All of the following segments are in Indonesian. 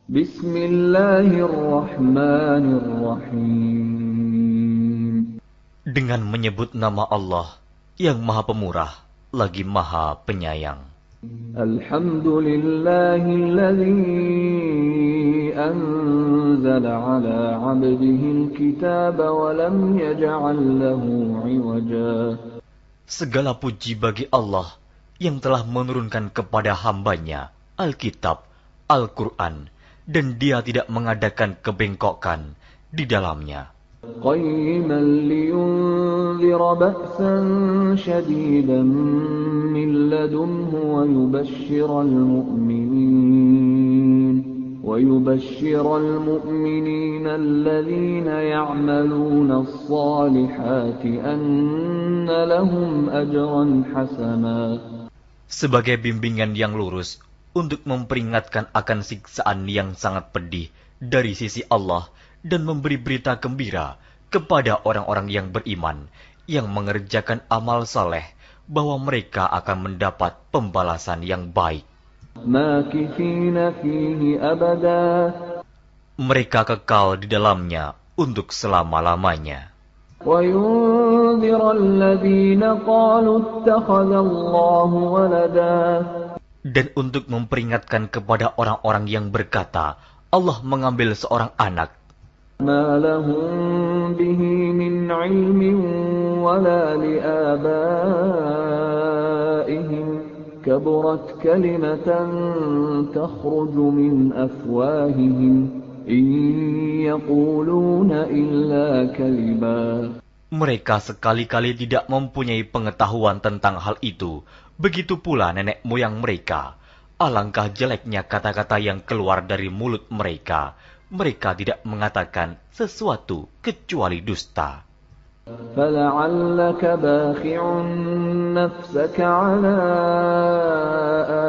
Bismillahirrahmanirrahim. Dengan menyebut nama Allah yang Maha Pemurah lagi Maha Penyayang. Alhamdulillahilladzi anzala ala 'abdihi al-kitaba wa lam yaj'al lahu 'iwaja. Segala puji bagi Allah yang telah menurunkan kepada hambanya Alkitab, Al-Quran, dan Dia tidak mengadakan kebengkokan di dalamnya. قيما لينذر بأسا شديدا من لدنه ويبشر المؤمنين الذين يعملون الصالحات أن لهم أجرا حسنا. Sebagai bimbingan yang lurus untuk memperingatkan akan siksaan yang sangat pedih dari sisi Allah dan memberi berita gembira kepada orang-orang yang beriman yang mengerjakan amal saleh bahwa mereka akan mendapat pembalasan yang baik. ماكثين فيه أبدا. Mereka kekal di dalamnya untuk selama-lamanya. وينذر الذين قالوا اتخذ الله ولدا. Dan untuk memperingatkan kepada orang-orang yang berkata, Allah mengambil seorang anak. ما لهم به من علم ولا لآبائهم كبرت كلمة تخرج من أفواههم إن يقولون إلا كذبا. Mereka sekali-kali tidak mempunyai pengetahuan tentang hal itu. Begitu pula nenek moyang mereka. Alangkah jeleknya kata-kata yang keluar dari mulut mereka. Mereka tidak mengatakan sesuatu kecuali dusta. فَلَعَلَّكَ بَاخِعٌ نَفْسَكَ عَلَىٰ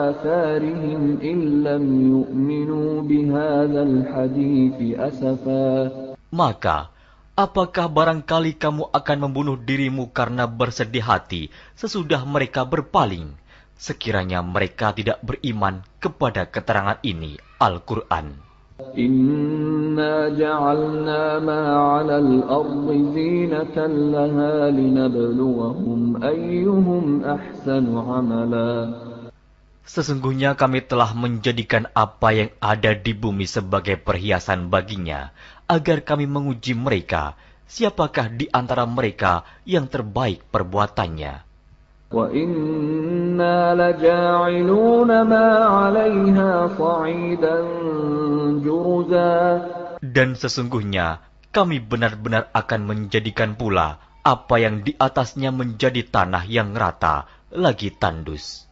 آثَارِهِمْ إِن لَّمْ يُؤْمِنُوا بِهَٰذَا الْحَدِيثِ أَسَفًا. Maka, apakah barangkali kamu akan membunuh dirimu karena bersedih hati sesudah mereka berpaling, sekiranya mereka tidak beriman kepada keterangan ini, Al-Quran. Inna ja'alna ma 'alal ardi zinatan laha linabluwahum ayyuhum ahsanu 'amala. Sesungguhnya kami telah menjadikan apa yang ada di bumi sebagai perhiasan baginya, agar kami menguji mereka, siapakah di antara mereka yang terbaik perbuatannya. Wa inna laja'iluna ma 'alayha sa'idan juruza. Dan sesungguhnya kami benar-benar akan menjadikan pula apa yang di atasnya menjadi tanah yang rata lagi tandus.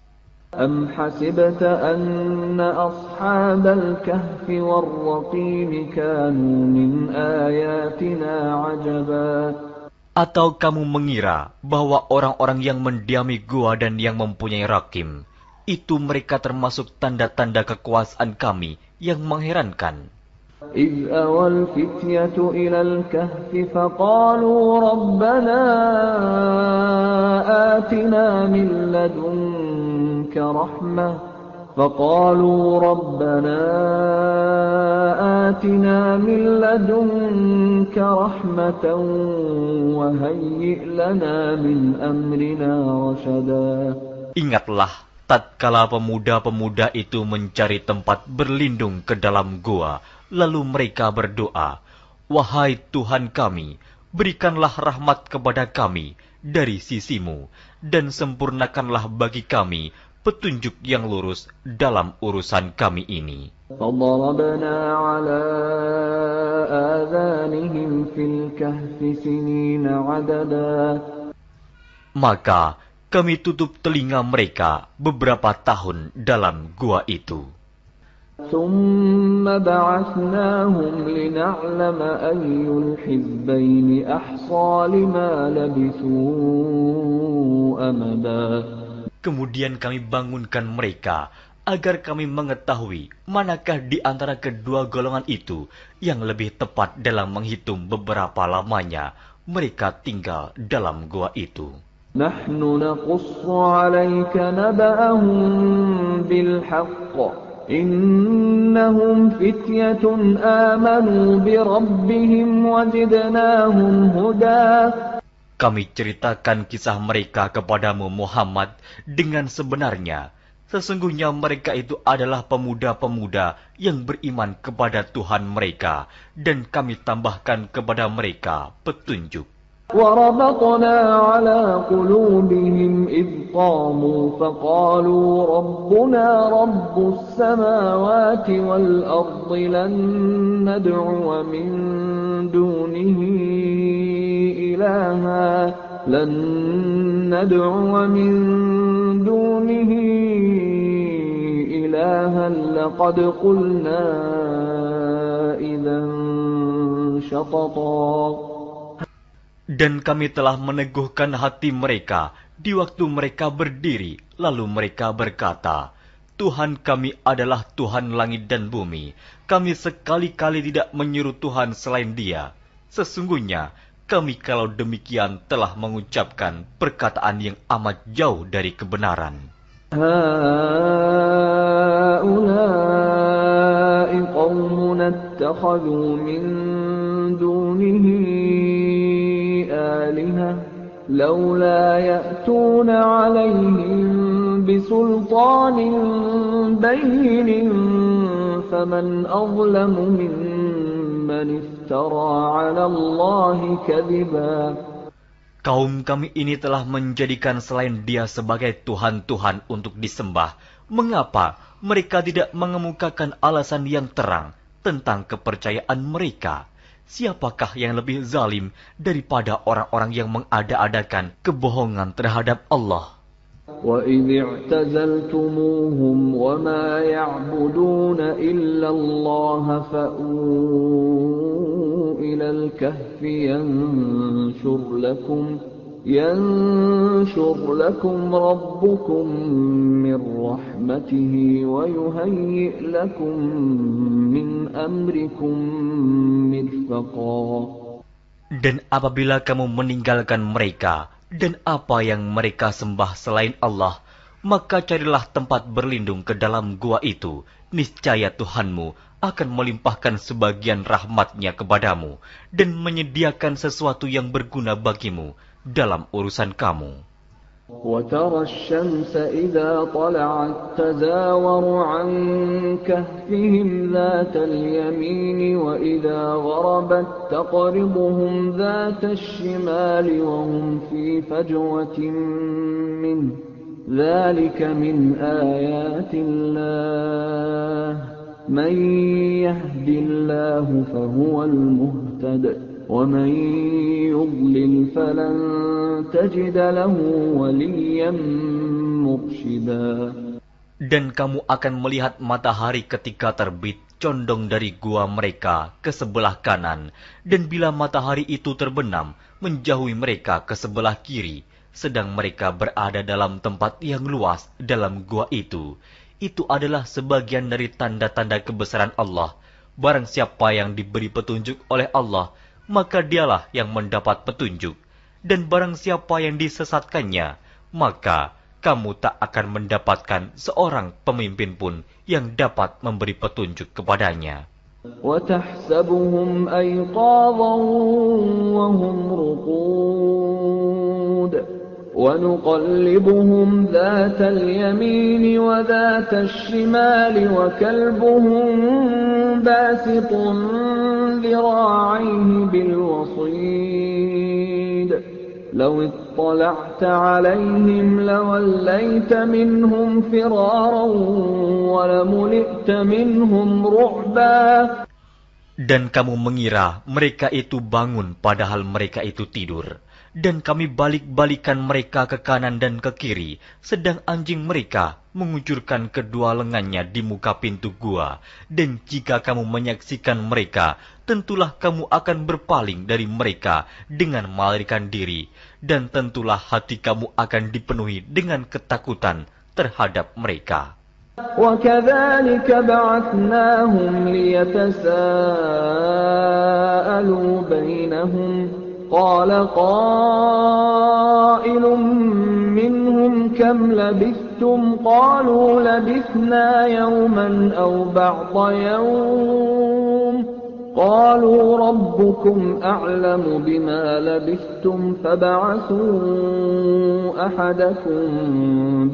Am hasibta anna ashabal kahfi war-raqim kanu min ayatina 'ajaba. Atau kamu mengira bahwa orang-orang yang mendiami gua dan yang mempunyai rakim, itu mereka termasuk tanda-tanda kekuasaan kami yang mengherankan. إِذْ أَوَى الْفِتْيَةُ إِلَى الْكَهْفِ فَقَالُوا رَبَّنَا آتِنَا مِن لَّدُنكَ رَحْمَةً وَهَيِّئْ لَنَا مِنْ أَمْرِنَا رَشَدًا. Ingatlah tatkala pemuda-pemuda itu mencari tempat berlindung ke dalam gua, lalu mereka berdoa, "Wahai Tuhan kami, berikanlah rahmat kepada kami dari sisimu, dan sempurnakanlah bagi kami petunjuk yang lurus dalam urusan kami ini." فَضَرَبْنَا عَلَىٰ آذَانِهِمْ فِي الْكَهْفِ سِنِينَ عَدَدًا. Maka kami tutup telinga mereka beberapa tahun dalam gua itu. ثُمَّ بَعَثْنَاهُمْ لِنَعْلَمَ أَيُّ الْحِزْبَيْنِ أَحْصَىٰ لِمَا لَبِثُوا أَمَدًا. Kemudian kami bangunkan mereka agar kami mengetahui manakah di antara kedua golongan itu yang lebih tepat dalam menghitung beberapa lamanya mereka tinggal dalam gua itu. نحن نقص عليك نبأهم بالحق إنهم فتية آمنوا بربهم وزدناهم هدى. Kami ceritakan kisah mereka kepadamu Muhammad dengan sebenarnya. Sesungguhnya mereka itu adalah pemuda-pemuda yang beriman kepada Tuhan mereka, dan kami tambahkan kepada mereka petunjuk. وربطنا على قلوبهم إذ قاموا فقالوا ربنا رب السماوات والأرض لن ندعو من دونه إلها لقد قلنا إذا شططا. Dan kami telah meneguhkan hati mereka di waktu mereka berdiri, lalu mereka berkata, Tuhan kami adalah Tuhan langit dan bumi. Kami sekali-kali tidak menyeru Tuhan selain Dia. Sesungguhnya, kami kalau demikian telah mengucapkan perkataan yang amat jauh dari kebenaran. Ha'ulai qawmun attakhadhu min dunihi آلهة لولا يأتون عليهم بسلطان بين فمن أظلم ممن افترى على الله كذبا. Kaum kami ini telah menjadikan selain Dia sebagai Tuhan-Tuhan untuk disembah. Mengapa mereka tidak mengemukakan alasan yang terang tentang kepercayaan mereka? Siapakah yang lebih zalim daripada orang-orang yang mengada-adakan kebohongan terhadap Allah? وَإِذِ اعْتَزَلْتُمُوهُمْ وَمَا يَعْبُدُونَ إِلَّا اللَّهَ فَأْوُوا إِلَى الْكَهْفِ يَنشُرْ لَكُمْ رَبُّكُمْ مِنْ رَحْمَتِهِ وَيُهَيِّئْ لَكُمْ مِنْ أَمْرِكُمْ مِرْفَقًا. Dan apabila kamu meninggalkan mereka dan apa yang mereka sembah selain Allah, maka carilah tempat berlindung ke dalam gua itu. Niscaya Tuhanmu akan melimpahkan sebagian rahmat-Nya kepadamu dan menyediakan sesuatu yang berguna bagimu dalam urusan kamu. وَتَرَى الشَّمْسَ إِذَا طَلَعَتْ تَزَاوَرُ عَنْ كَهْفِهِمْ ذَاتَ الْيَمِينِ وَإِذَا غَرَبَتْ تَقْرِضُهُمْ ذَاتَ الشِّمَالِ وَهُمْ فِي فَجْوَةٍ مِّنْهُ ذَلِكَ مِنْ آيَاتِ اللَّهِ مَنْ يَهْدِ اللَّهُ فَهُوَ الْمُهْتَدِ وَمَنْ يُضْلِلْ فَلَنْ تَجِدَ لَهُ وَلِيًّا مُرْشِدًا. Dan kamu akan melihat matahari ketika terbit condong dari gua mereka ke sebelah kanan, dan bila matahari itu terbenam menjauhi mereka ke sebelah kiri, sedang mereka berada dalam tempat yang luas dalam gua itu. Itu adalah sebagian dari tanda-tanda kebesaran Allah. Barang siapa yang diberi petunjuk oleh Allah, maka dialah yang mendapat petunjuk. Dan barang siapa yang disesatkannya, maka kamu tak akan mendapatkan seorang pemimpin pun yang dapat memberi petunjuk kepadanya. وَتَحْسَبُهُمْ أَيْقَاظًا وَهُمْ رُقُودٌ وَنُقَلِّبُهُمْ ذَاتَ الْيَمِينِ وَذَاتَ الشِّمَالِ وَكَلْبُهُمْ بَاسِطٌ ذِرَاعَيْهِ بِالْوَصِيدِ لَوِ اطَّلَعْتَ عَلَيْهِمْ لَوَلَّيْتَ مِنْهُمْ فِرَارًا وَلَمُلِئْتَ مِنْهُمْ رُعْبًا. Dan kamu mengira mereka itu bangun padahal mereka itu tidur. Dan kami balik-balikan mereka ke kanan dan ke kiri, sedang anjing mereka mengucurkan kedua lengannya di muka pintu gua. Dan jika kamu menyaksikan mereka, tentulah kamu akan berpaling dari mereka dengan melarikan diri. Dan tentulah hati kamu akan dipenuhi dengan ketakutan terhadap mereka. وَكَذَلِكَ بَعَثْنَاهُمْ لِيَتَسَاءَلُوا بَيْنَهُمْ قَالَ قَائِلٌ مِّنْهُمْ كَمْ لَبِثْتُمْ لبثتم قالوا لبثنا يوما أو بعض يوم قالوا ربكم أعلم بما لبثتم فابعثوا أحدكم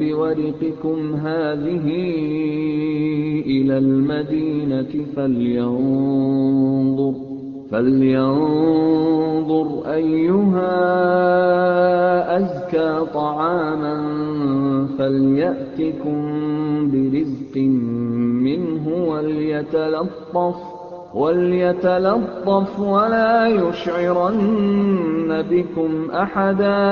بورقكم هذه إلى المدينة فلينظر أيها أزكى طعاما فليأتكم برزق منه وليتلطف ولا يشعرن بكم أحدا.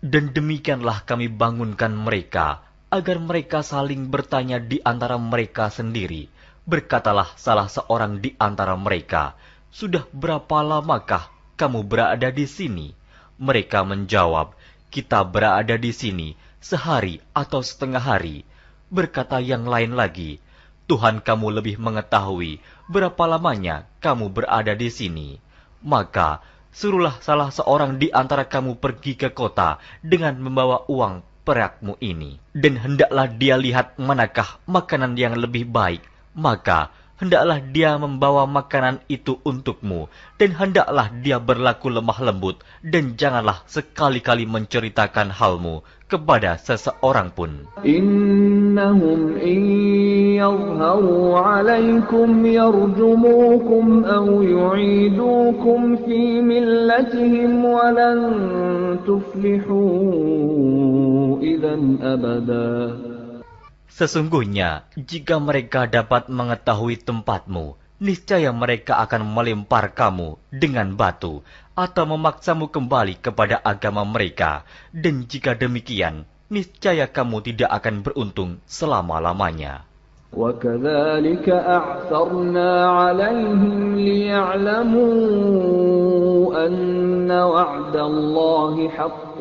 Dan demikianlah kami bangunkan mereka, agar mereka saling bertanya di antara mereka sendiri. Berkatalah salah seorang di antara mereka, "Sudah berapa lamakah kamu berada di sini?" Mereka menjawab, "Kita berada di sini sehari atau setengah hari." Berkata yang lain lagi, "Tuhan kamu lebih mengetahui berapa lamanya kamu berada di sini. Maka suruhlah salah seorang di antara kamu pergi ke kota dengan membawa uang perakmu ini. Dan hendaklah dia lihat manakah makanan yang lebih baik. Maka hendaklah dia membawa makanan itu untukmu. Dan hendaklah dia berlaku lemah lembut. Dan janganlah sekali-kali menceritakan halmu kepada seseorang pun. Innahum in yadhharu alaykum yarjumukum aw yu'idukum fi millatihim walan tuflihu idzan abada. Sesungguhnya, jika mereka dapat mengetahui tempatmu, niscaya mereka akan melempar kamu dengan batu atau memaksamu kembali kepada agama mereka. Dan jika demikian, niscaya kamu tidak akan beruntung selama-lamanya. وَكَذَلِكَ أَعْثَرْنَا عَلَيْهِمْ لِيَعْلَمُوا أَنَّ وَعْدَ اللَّهِ حَقٌّ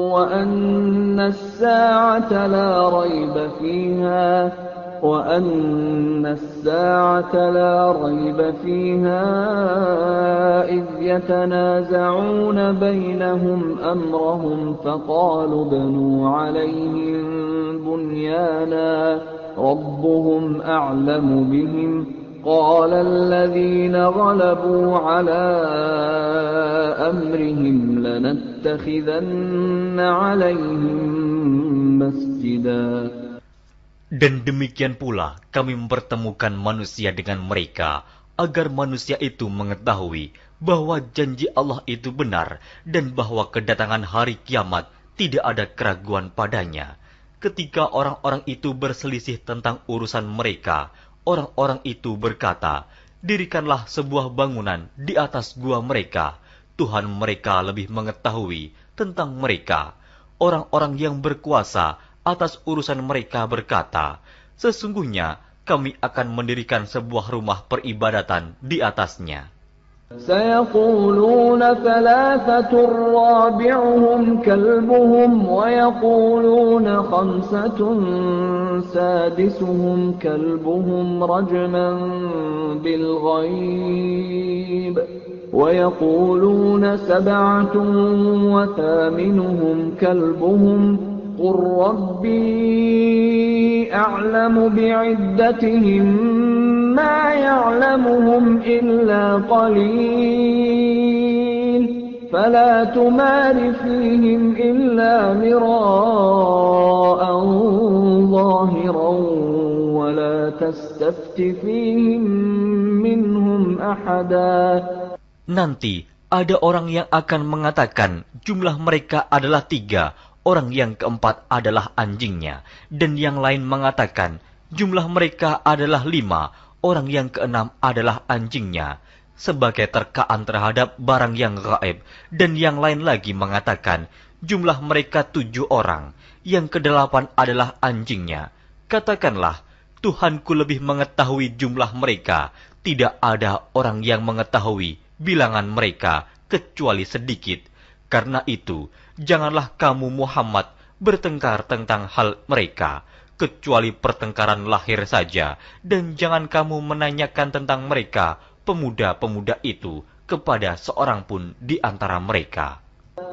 وَأَنَّ السَّاعَةَ لَا رَيْبَ فِيهَا إِذْ يَتَنَازَعُونَ بَيْنَهُمْ أَمْرَهُمْ فَقَالُوا ابْنُوا عَلَيْهِمْ بُنْيَانًا رَبُّهُمْ أَعْلَمُ بِهِمْ قَالَ الَّذِينَ غَلَبُوا عَلَى أَمْرِهِمْ لَنَتَّخِذَنَّ عَلَيْهِمْ مَسْجِدًا. Dan demikian pula kami mempertemukan manusia dengan mereka, agar manusia itu mengetahui bahwa janji Allah itu benar, dan bahwa kedatangan hari kiamat tidak ada keraguan padanya. Ketika orang-orang itu berselisih tentang urusan mereka, orang-orang itu berkata, "Dirikanlah sebuah bangunan di atas gua mereka. Tuhan mereka lebih mengetahui tentang mereka." Orang-orang yang berkuasa atas urusan mereka berkata, "Sesungguhnya kami akan mendirikan sebuah rumah peribadatan di atasnya." سيقولون ثلاثة رابعهم كلبهم ويقولون خمسة سادسهم كلبهم رجما بالغيب ويقولون سبعة وثامنهم كلبهم قل ربي أعلم بعدتهم ما يعلمهم إلا قليل فلا تمار فيهم إلا مراء ظاهرا ولا تستفت فيهم منهم أحدا. Nanti ada orang yang akan mengatakan jumlah mereka adalah 3, orang yang keempat adalah anjingnya, dan yang lain mengatakan jumlah mereka adalah 5, orang yang keenam adalah anjingnya, sebagai terkaan terhadap barang yang gaib. Dan yang lain lagi mengatakan jumlah mereka 7 orang, yang ke-8 adalah anjingnya. Katakanlah, Tuhanku lebih mengetahui jumlah mereka, tidak ada orang yang mengetahui bilangan mereka kecuali sedikit. Karena itu, janganlah kamu Muhammad bertengkar tentang hal mereka, kecuali pertengkaran lahir saja, dan jangan kamu menanyakan tentang mereka, pemuda-pemuda itu, kepada seorang pun di antara mereka.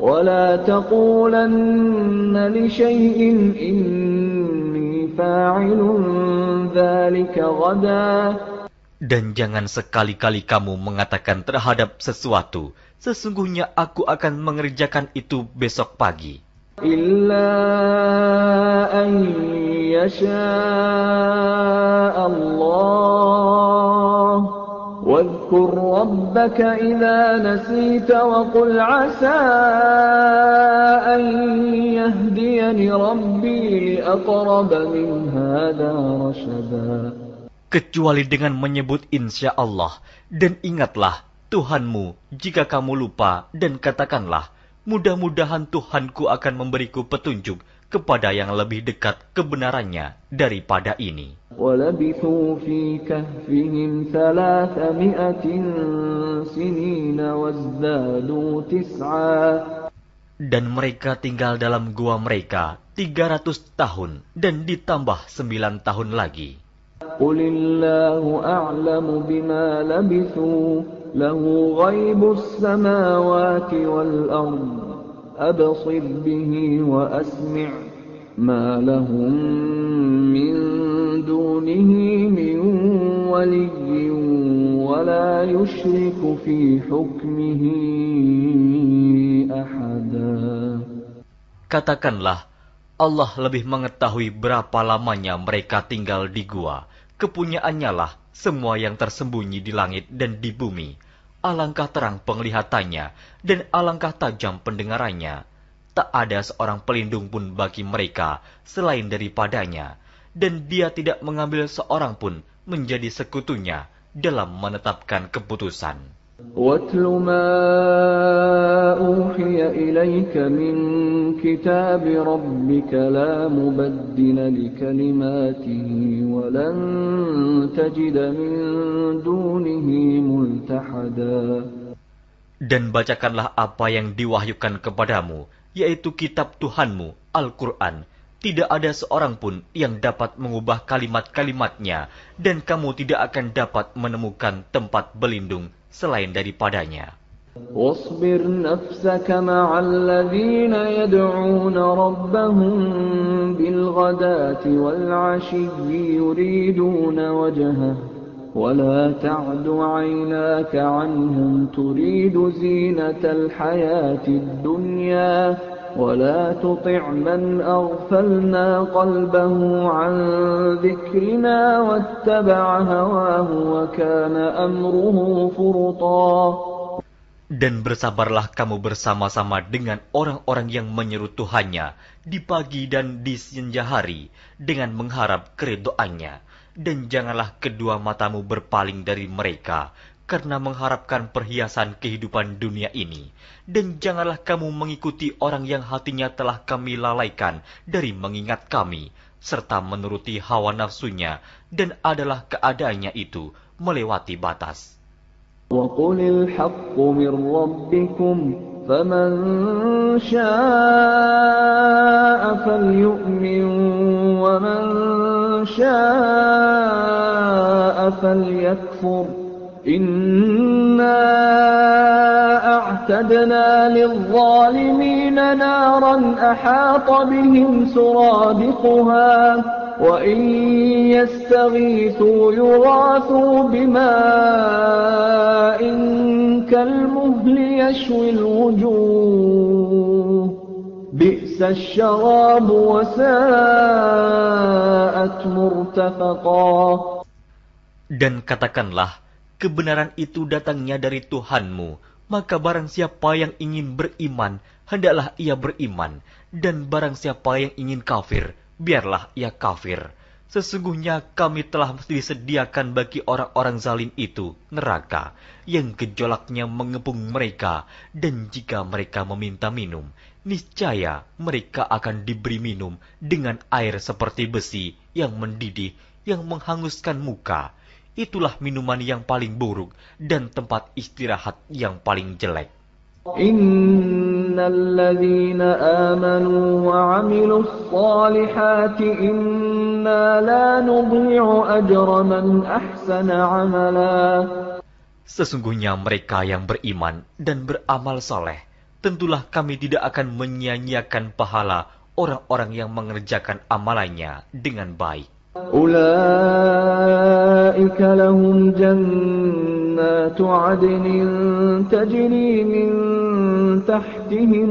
ولا تقولن لشيء إني فاعل ذلك غدا. Dan jangan sekali-kali kamu mengatakan terhadap sesuatu, sesungguhnya aku akan mengerjakan itu besok pagi. إلا أن يشاء الله واذكر ربك إذا نسيت وقل عسى أن يهديني ربي لأقرب من هذا رشدا. Kecuali dengan menyebut insya Allah, dan ingatlah Tuhanmu jika kamu lupa, dan katakanlah, mudah-mudahan Tuhanku akan memberiku petunjuk kepada yang lebih dekat kebenarannya daripada ini. وَلَبِثُوا فِي كَهْفِهِمْ 300 سِنِينَ وَازْدَادُوا 9. Dan mereka tinggal dalam gua mereka 300 tahun, dan ditambah 9 tahun lagi. قُلِ اللَّهُ أَعْلَمُ بِمَا لَبِثُوا لَهُ غَيْبُ السَّمَاوَاتِ وَالْأَرْضِ أَبْصِرْ بِهِ وَأَسْمِعْ مَا لَهُم مِّن دُونِهِ مِن وَلِيٍّ وَلَا يُشْرِكُ فِي حُكْمِهِ أَحَدًا. Katakanlah, Allah lebih mengetahui berapa lamanya mereka tinggal di gua. Kepunyaannya lah semua yang tersembunyi di langit dan di bumi. Alangkah terang penglihatannya dan alangkah tajam pendengarannya. Tak ada seorang pelindung pun bagi mereka selain daripadanya. Dan dia tidak mengambil seorang pun menjadi sekutunya dalam menetapkan keputusan. وَاتْلُ مَا أُوحِيَ إِلَيْكَ مِنْ كِتَابِ رَبِّكَ لَا مُبَدِّلَ لِكَلِمَاتِهِ وَلَنْ تَجِدَ مِنْ دُونِهِ مُلْتَحَدًا. Dan bacakanlah apa yang diwahyukan kepadamu, yaitu kitab Tuhanmu, Al-Quran. Tidak ada seorang pun yang dapat mengubah kalimat-kalimatnya, dan kamu tidak akan dapat menemukan tempat berlindung selain daripadanya. واصبر نفسك مع الذين يدعون ربهم بالغداة والعشي يريدون وجهه ولا تعد عيناك عنهم تريد زينة الحياة الدنيا ولا تطع من أغفلنا قلبه عن ذكرنا واتبع هواه وكان أمره فرطا. Dan bersabarlah kamu bersama-sama dengan orang-orang yang menyeru Tuhannya di pagi dan di senja hari dengan mengharap keridhoannya. Dan janganlah kedua matamu berpaling dari mereka karena mengharapkan perhiasan kehidupan dunia ini. Dan janganlah kamu mengikuti orang yang hatinya telah kami lalaikan dari mengingat kami, serta menuruti hawa nafsunya, dan adalah keadaannya itu melewati batas. وَقُلِ الْحَقُّ مِنْ رَبِّكُمْ فَمَنْ شَاءَ فَلْيُؤْمِنْ وَمَنْ شَاءَ فَلْيَكْفُرْ إِنَّا أَعْتَدْنَا لِلظَّالِمِينَ نَارًا أَحَاطَ بِهِمْ سُرَادِقُهَا وَإِنْ يَسْتَغِيثُوا يُغَاثُوا بِمَاءٍ كَالْمُهْلِ يَشْوِي الْوُجُوهَ بِئْسَ الشَّرَابُ وَسَاءَتْ مُرْتَفَقًا. Dan katakanlah, kebenaran itu datangnya dari Tuhanmu, maka barang siapa yang ingin beriman, hendaklah ia beriman, dan barang siapa yang ingin kafir, biarlah ia kafir. Sesungguhnya kami telah disediakan bagi orang-orang zalim itu neraka, yang gejolaknya mengepung mereka, dan jika mereka meminta minum, niscaya mereka akan diberi minum dengan air seperti besi yang mendidih, yang menghanguskan muka. Itulah minuman yang paling buruk dan tempat istirahat yang paling jelek. Innalladzina amanu wa 'amilus salihati inna la nudhi'u ajra man ahsana 'amala. Sesungguhnya mereka yang beriman dan beramal soleh, tentulah kami tidak akan menyia-nyiakan pahala orang-orang yang mengerjakan amalannya dengan baik. أولئك لهم جنات عدن تجري من تحتهم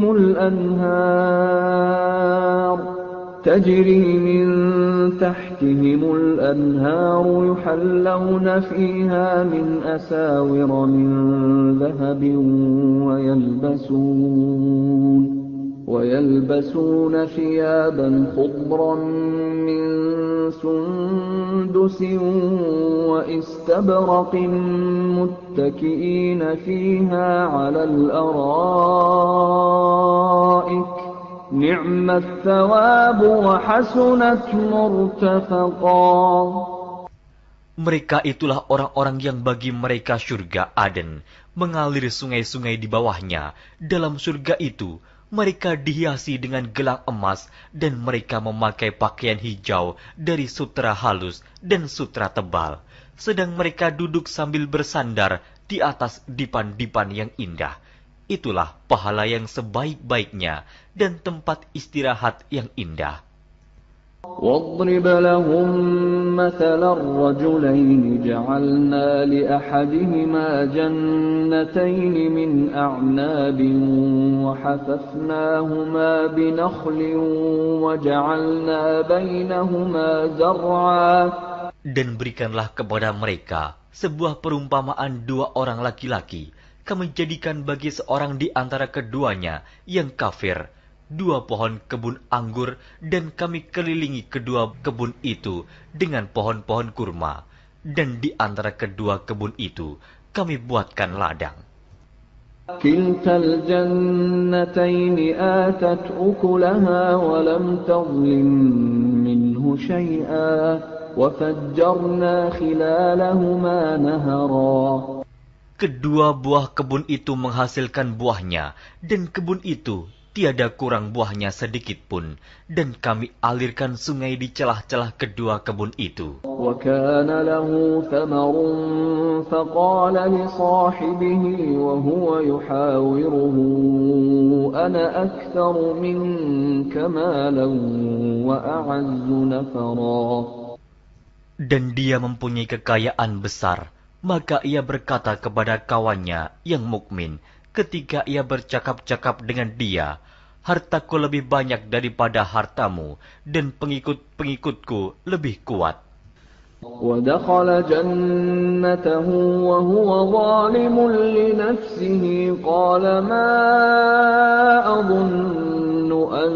الأنهار يحلون فيها من أساور من ذهب ويلبسون ثيابا خضرا من سندس واستبرق متكئين فيها على الأرائك نعم الثواب وحسنت مرتفقا. Mereka itulah orang-orang yang bagi mereka surga Aden, mengalir sungai-sungai di bawahnya. Dalam surga itu, mereka dihiasi dengan gelang emas dan mereka memakai pakaian hijau dari sutra halus dan sutra tebal. Sedang mereka duduk sambil bersandar di atas dipan-dipan yang indah. Itulah pahala yang sebaik-baiknya dan tempat istirahat yang indah. واضرب لهم مثل الرجلين جعلنا لأحدهما جنتين من أعناب وحففناهما بنخل وجعلنا بينهما زرعا. Dan berikanlah kepada mereka sebuah perumpamaan dua orang laki-laki. Kami jadikan bagi seorang di antara keduanya yang kafir dua pohon kebun anggur, dan kami kelilingi kedua kebun itu dengan pohon-pohon kurma, dan di antara kedua kebun itu kami buatkan ladang. Kiltal jannatayn atat ukulaha wa lam tadhlim minhu shay'a wa fajjarna khilalahuma nahara. Kedua buah kebun itu menghasilkan buahnya, dan kebun itu tiada kurang buahnya sedikit pun, dan kami alirkan sungai di celah-celah kedua kebun itu. وَكَانَ لَهُ ثَمَرٌ فَقَالَ لِصَاحِبِهِ وَهُوَ يُحَاوِرُهُ أَنَا أَكْثَرُ مِنكَ مَالًا وَأَعَزُّ نَفَرًا. Dan dia mempunyai kekayaan besar, maka ia berkata kepada kawannya yang mukmin, ketika ia bercakap-cakap dengan dia, hartaku lebih banyak daripada hartamu, dan pengikut-pengikutku lebih kuat. وَدَخَلَ جَنَّتَهُ وَهُوَ ظَالِمٌ لِنَفْسِهِ قَالَ مَا أَظُنُّ أَن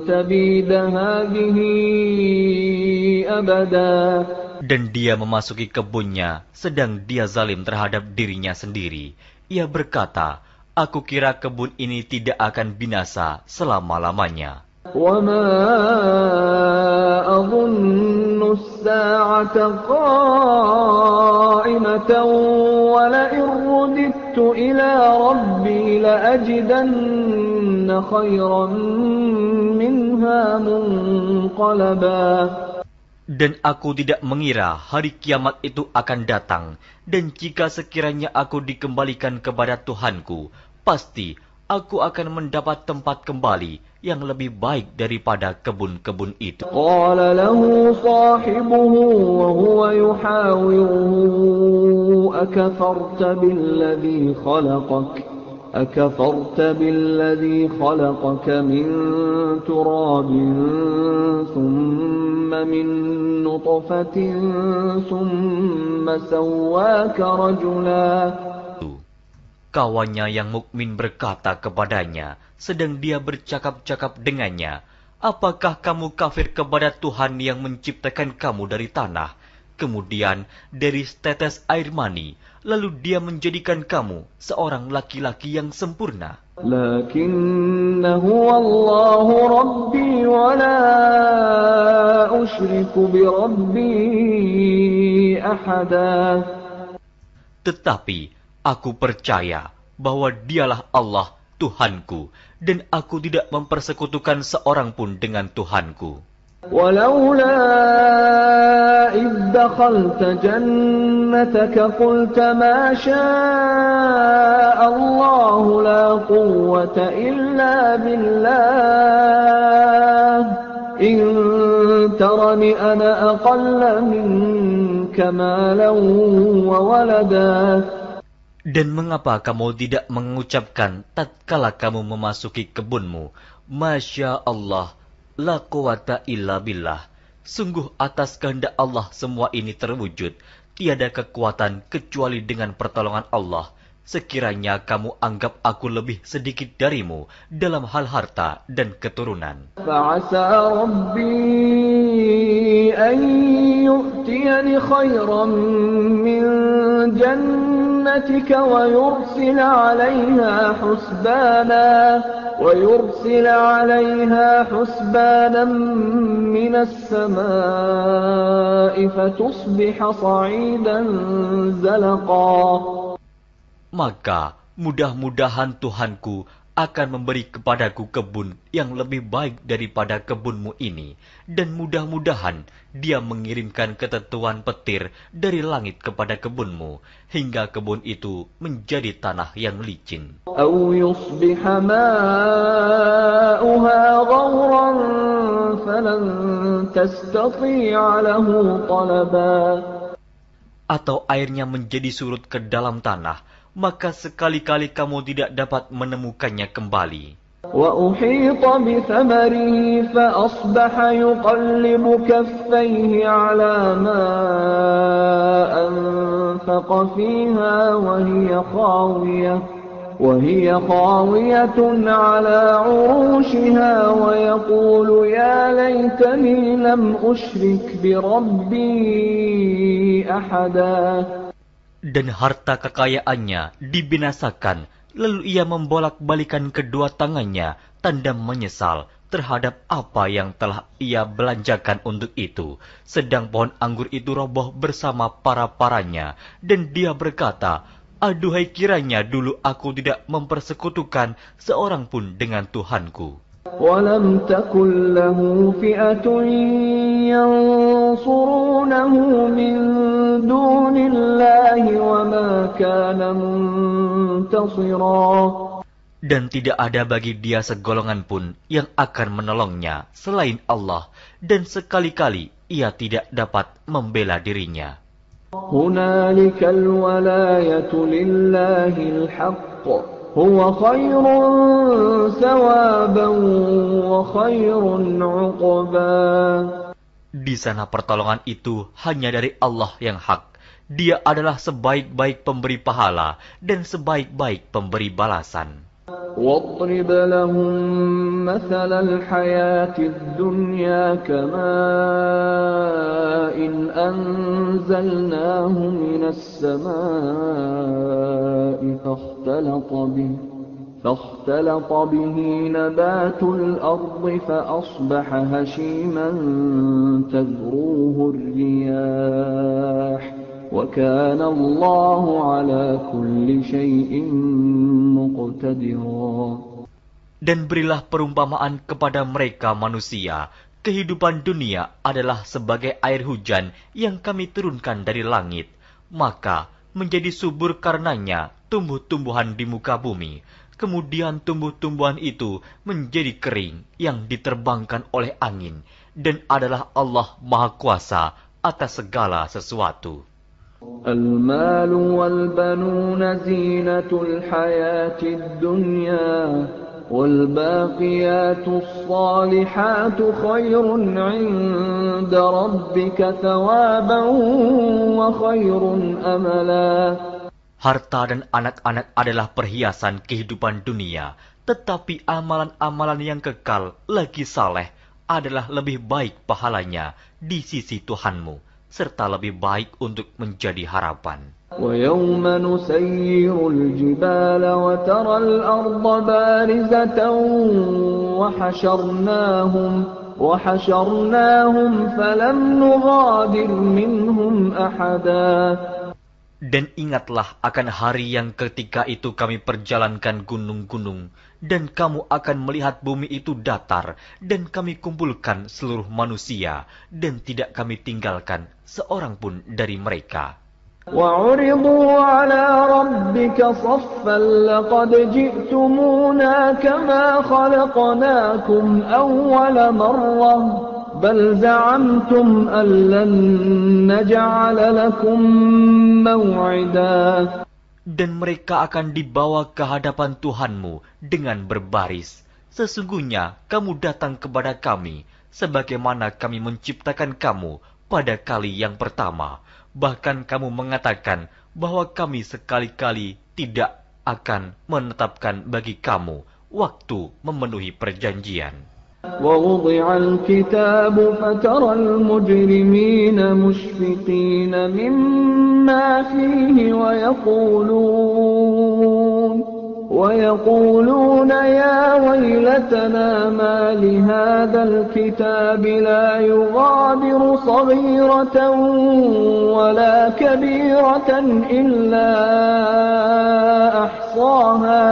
تَبِيدَ هَذِهِ أَبَدًا. Dan dia memasuki kebunnya, sedang dia zalim terhadap dirinya sendiri. Ia berkata, aku kira kebun ini tidak akan binasa selama-lamanya. وَمَا أَظُنُّ السَّاعَةَ قَائِمَةً وَلَئِن رُّدِدتُّ إِلَى رَبِّي لَأَجِدَنَّ خَيْرًا مِنْهَا مُنْقَلَبًا. Dan aku tidak mengira hari kiamat itu akan datang, dan jika sekiranya aku dikembalikan kepada Tuhanku, pasti aku akan mendapat tempat kembali yang lebih baik daripada kebun-kebun itu. Qala lahu sahibuhu wa huwa yuhawiruhu akafarta billadhi khalaqaka min turabin thumma min nutfatin thumma sawwaka rajula. Kawannya yang mukmin berkata kepadanya, sedang dia bercakap-cakap dengannya, apakah kamu kafir kepada Tuhan yang menciptakan kamu dari tanah, kemudian dari setetes air mani, lalu dia menjadikan kamu seorang laki-laki yang sempurna? Lakinnahu Allahu Rabbi wa la usyriku bi Rabbi ahada. Tetapi aku percaya bahwa dialah Allah Tuhanku, dan aku tidak mempersekutukan seorang pun dengan Tuhanku. Walaula idh dakhalta jannataka جنتك قلت ما شاء الله لا قوة إلا بالله إن ترني أنا أقل منك مالا وولدا. Dan mengapa kamu tidak mengucapkan tatkala kamu memasuki kebunmu, Masya Allah, la quwata illa billah. Sungguh atas kehendak Allah semua ini terwujud. Tiada kekuatan kecuali dengan pertolongan Allah. Sekiranya kamu anggap aku lebih sedikit darimu dalam hal harta dan keturunan. فعسى ربي أن يؤتيني خيرا من جنتك ويرسل عليها حسبانا من السماء فتصبح صعيدا زلقا. Maka mudah-mudahan Tuhanku akan memberi kepadaku kebun yang lebih baik daripada kebunmu ini, dan mudah-mudahan Dia mengirimkan ketentuan petir dari langit kepada kebunmu, hingga kebun itu menjadi tanah yang licin. أو يصبح ماؤها غورا فلن تستطيع له طلبا. Atau airnya menjadi surut ke dalam tanah, maka sekali-kali kamu tidak dapat menemukannya kembali. وأحيط بثمره فأصبح يقلب كفيه على ما أنفق فيها وهي خاوية على عروشها ويقول يا ليتني لم أشرك بربي أحدا. Dan harta kekayaannya dibinasakan, lalu ia membolak-balikan kedua tangannya, tanda menyesal terhadap apa yang telah ia belanjakan untuk itu. Sedang pohon anggur itu roboh bersama para-paranya, dan dia berkata, aduhai kiranya dulu aku tidak mempersekutukan seorang pun dengan Tuhanku. وَلَمْ تَكُنْ لَهُ فِئَةٌ يَنْصُرُونَهُ مِنْ دُونِ اللَّهِ وَمَا كَانَ مُنْتَصِرًا. Dan tidak ada bagi dia segolongan pun yang akan menolongnya selain Allah, dan sekali-kali ia tidak dapat membela dirinya. هُنَالِكَ الْوَلَايَةُ لِلَّهِ الْحَقِّ هُوَ خَيْرٌ ثَوَابًا وَخَيْرٌ عُقْبًا. Di sana pertolongan itu hanya dari Allah yang hak. Dia adalah sebaik-baik pemberi pahala dan sebaik-baik pemberi balasan. وَاضْرِبْ لَهُم مَّثَلَ الْحَيَاةِ الدُّنْيَا كَمَاءٍ أَنزَلْنَاهُ مِنَ السَّمَاءِ فاختلط به نبات الأرض فأصبح هشيما تذروه الرياح وكان الله على كل شيء مقتدرا. Dan berilah perumpamaan kepada mereka manusia. Kehidupan dunia adalah sebagai air hujan yang kami turunkan dari langit. Maka menjadi subur karenanya tumbuh-tumbuhan di muka bumi. Kemudian tumbuh-tumbuhan itu menjadi kering yang diterbangkan oleh angin. Dan adalah Allah Maha Kuasa atas segala sesuatu. المال والبنون زينة الحياة الدنيا والباقيات الصالحات خير عند ربك ثوابا وخير أملا. Harta dan anak-anak adalah perhiasan kehidupan dunia, tetapi amalan-amalan yang kekal lagi saleh adalah lebih baik pahalanya di sisi Tuhanmu, serta lebih baik untuk menjadi harapan. وَيَوْمَ نُسَيِّرُ الْجِبَالَ وَتَرَى الْأَرْضَ بَارِزَةً وَحَشَرْنَاهُمْ فَلَمْ نُغَادِرْ مِنْهُمْ أَحَدًا. Dan ingatlah akan hari yang ketika itu kami perjalankan gunung-gunung, dan kamu akan melihat bumi itu datar, dan kami kumpulkan seluruh manusia, dan tidak kami tinggalkan seorang pun dari mereka. وعرضوا على ربك صفا لقد جئتمونا كما خلقناكم أول مرة بل زعمتم أن لن نجعل لكم موعدا. Dan mereka akan dibawa ke hadapan Tuhanmu dengan berbaris. Sesungguhnya kamu datang kepada kami, sebagaimana kami menciptakan kamu pada kali yang pertama. Bahkan kamu mengatakan bahwa kami sekali-kali tidak akan menetapkan bagi kamu waktu memenuhi perjanjian. ووضع الكتاب فترى المجرمين مشفقين مما فيه ويقولون يا ويلتنا ما لهذا الكتاب لا يغادر صغيرة ولا كبيرة إلا أحصاها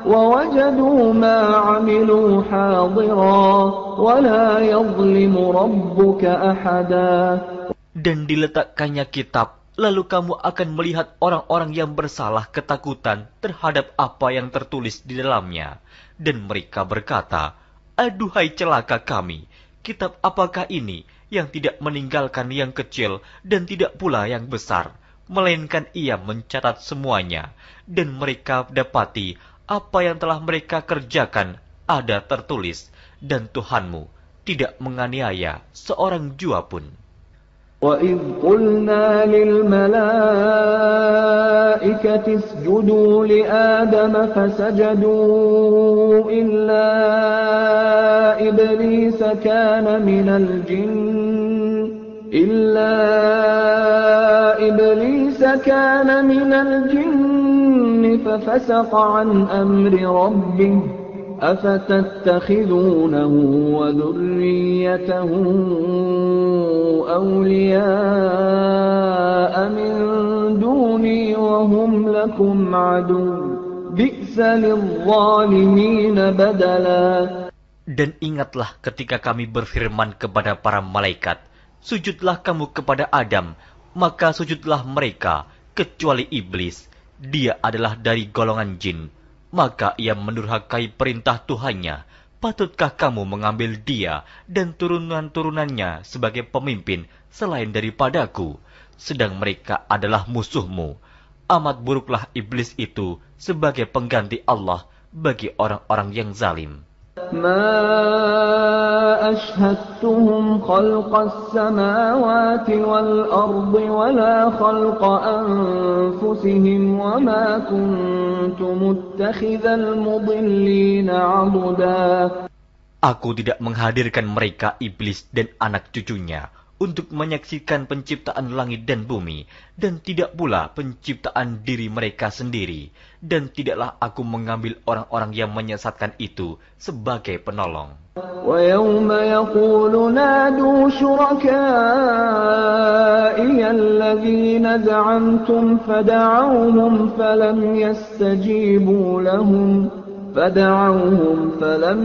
ووجدوا ما عملوا حاضرا ولا يظلم ربك أحدا. Dan diletakkannya kitab, lalu kamu akan melihat orang-orang yang bersalah ketakutan terhadap apa yang tertulis di dalamnya. Dan mereka berkata, aduhai celaka kami, kitab apakah ini yang tidak meninggalkan yang kecil dan tidak pula yang besar, melainkan ia mencatat semuanya. Dan mereka dapati apa yang telah mereka kerjakan ada tertulis, dan Tuhanmu tidak menganiaya seorang jua pun. وَإِذْ قُلْنَا لِلْمَلَائِكَةِ اسْجُدُوا لِآدَمَ فَسَجَدُوا إِلَّا إِبْلِيسَ كَانَ مِنَ الْجِنِّ فَفَسَقَ عَنْ أَمْرِ رَبِّهِ أَفَتَتَّخِذُونَهُ وَذُرِّيَّتَهُ أَوْلِيَاءَ مِنْ دُونِي وَهُمْ لَكُمْ عَدُوٌّ بِئْسَ لِلظَّالِمِينَ بَدَلًا. Dan ingatlah ketika kami berfirman kepada para malaikat, sujudlah kamu kepada Adam, maka sujudlah mereka, kecuali iblis. Dia adalah dari golongan jin. Maka ia mendurhakai perintah Tuhannya. Patutkah kamu mengambil dia dan turunan-turunannya sebagai pemimpin selain daripadaku? Sedang mereka adalah musuhmu. Amat buruklah iblis itu sebagai pengganti Allah bagi orang-orang yang zalim. ما أشهدتهم خلق السماوات والأرض ولا خلق أنفسهم وما كنت متخذ المضلين عضدا. Aku tidak menghadirkan mereka iblis dan anak cucunya untuk menyaksikan penciptaan langit dan bumi, dan tidak pula penciptaan diri mereka sendiri, dan tidaklah aku mengambil orang-orang yang menyesatkan itu sebagai penolong. وَيَوْمَ يَقُولُ نَادُوا شُرَكَائِيَ الَّذِينَ زَعَمْتُمْ فَدَعَوْهُمْ فَلَمْ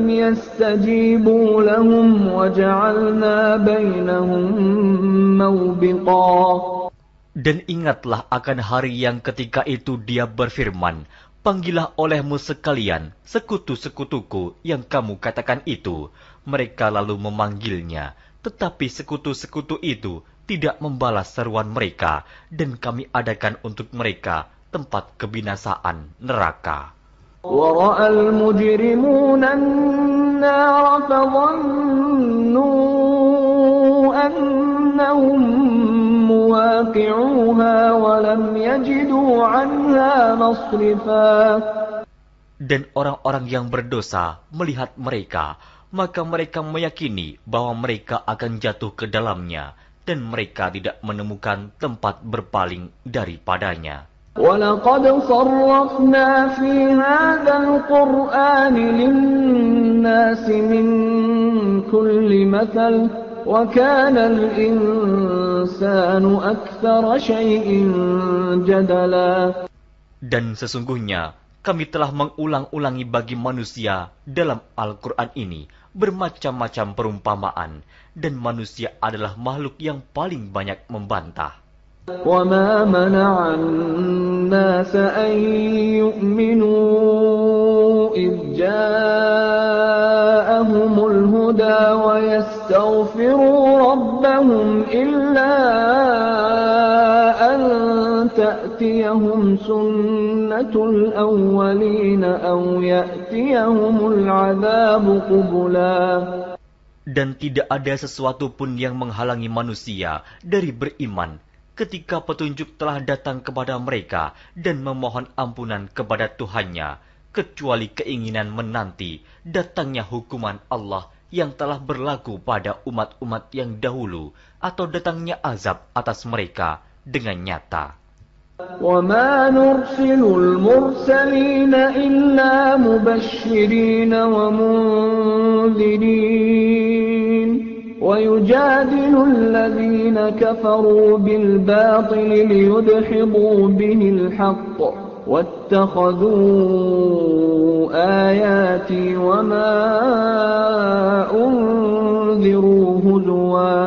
يَسْتَجِيبُوا لَهُمْ وَجَعَلْنَا بَيْنَهُمْ مَوْبِقًا. Dan ingatlah akan hari yang ketika itu dia berfirman, panggillah olehmu sekalian sekutu-sekutuku yang kamu katakan itu. Mereka lalu memanggilnya, tetapi sekutu-sekutu itu tidak membalas seruan mereka, dan kami adakan untuk mereka tempat kebinasaan neraka. وَرَأَى الْمُجْرِمُونَ النَّارَ فَظَنُّوا أَنَّهُمْ مُوَاقِعُوهَا وَلَمْ يَجِدُوا عَنْهَا مَصْرِفًا. Dan orang-orang yang berdosa melihat mereka, maka mereka meyakini bahwa mereka akan jatuh ke dalamnya, dan mereka tidak menemukan tempat berpaling daripadanya. وَلَقَدْ صَرَّفْنَا فِي هَذَا الْقُرْآنِ لِلنَّاسِ مِنْ كُلِّ مَثَلٍ وَكَانَ الْإِنْسَانُ أَكْثَرَ شَيْءٍ جَدَلًا. Dan sesungguhnya kami telah mengulang-ulangi bagi manusia dalam Al-Quran ini bermacam-macam perumpamaan, dan manusia adalah makhluk yang paling banyak membantah. وَمَا مَنَعَ النَّاسَ أَن يُؤْمِنُوا إِذْ جَاءَهُمُ الْهُدَى وَيَسْتَغْفِرُوا رَبَّهُمْ إِلَّا أَن تَأْتِيَهُمْ سُنَّةُ الْأَوَّلِينَ أَوْ يَأْتِيَهُمُ الْعَذَابُ قُبُلًا. Dan tidak ada sesuatu pun yang menghalangi manusia dari beriman ketika petunjuk telah datang kepada mereka dan memohon ampunan kepada Tuhannya, kecuali keinginan menanti datangnya hukuman Allah yang telah berlaku pada umat-umat yang dahulu, atau datangnya azab atas mereka dengan nyata. وَمَا نُرْسِلُ الْمُرْسَلِينَ إِلَّا مُبَشِّرِينَ وَمُنذِرِينَ وَيُجَادِلُ الَّذِينَ كَفَرُوا بِالْبَاطِلِ لِيُدْحِضُوا بِهِ الْحَقَّ وَاتَّخَذُوا آيَاتِي وَمَا أُنذِرُوا هُزُوًا.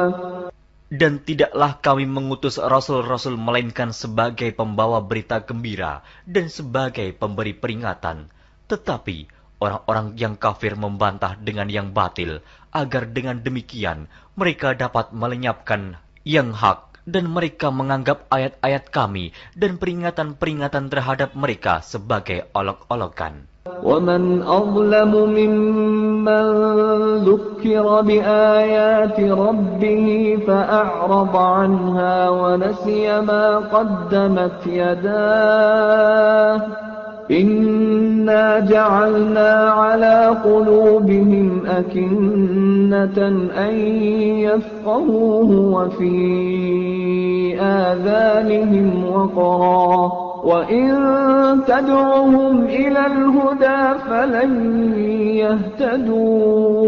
Dan tidaklah kami mengutus rasul-rasul melainkan sebagai pembawa berita gembira dan sebagai pemberi peringatan. Tetapi orang-orang yang kafir membantah dengan yang batil, agar dengan demikian mereka dapat melenyapkan yang hak, dan mereka menganggap ayat-ayat kami dan peringatan-peringatan terhadap mereka sebagai olok-olokan. وَمَنْ أَظْلَمُ مِمَّنْ ذُكِّرَ بِآيَاتِ رَبِّهِ فَأَعْرَضَ عَنْهَا وَنَسِيَ مَا قَدَّمَتْ يَدَاهُ إِنَّا جَعَلْنَا عَلَى قُلُوبِهِمْ أَكِنَّةً أَنْ يَفْقَهُوهُ وَفِي آذَانِهِمْ وَقْرًا وَإِن تَدْعُهُمْ إِلَى الْهُدَى فَلَنْ يَهْتَدُوا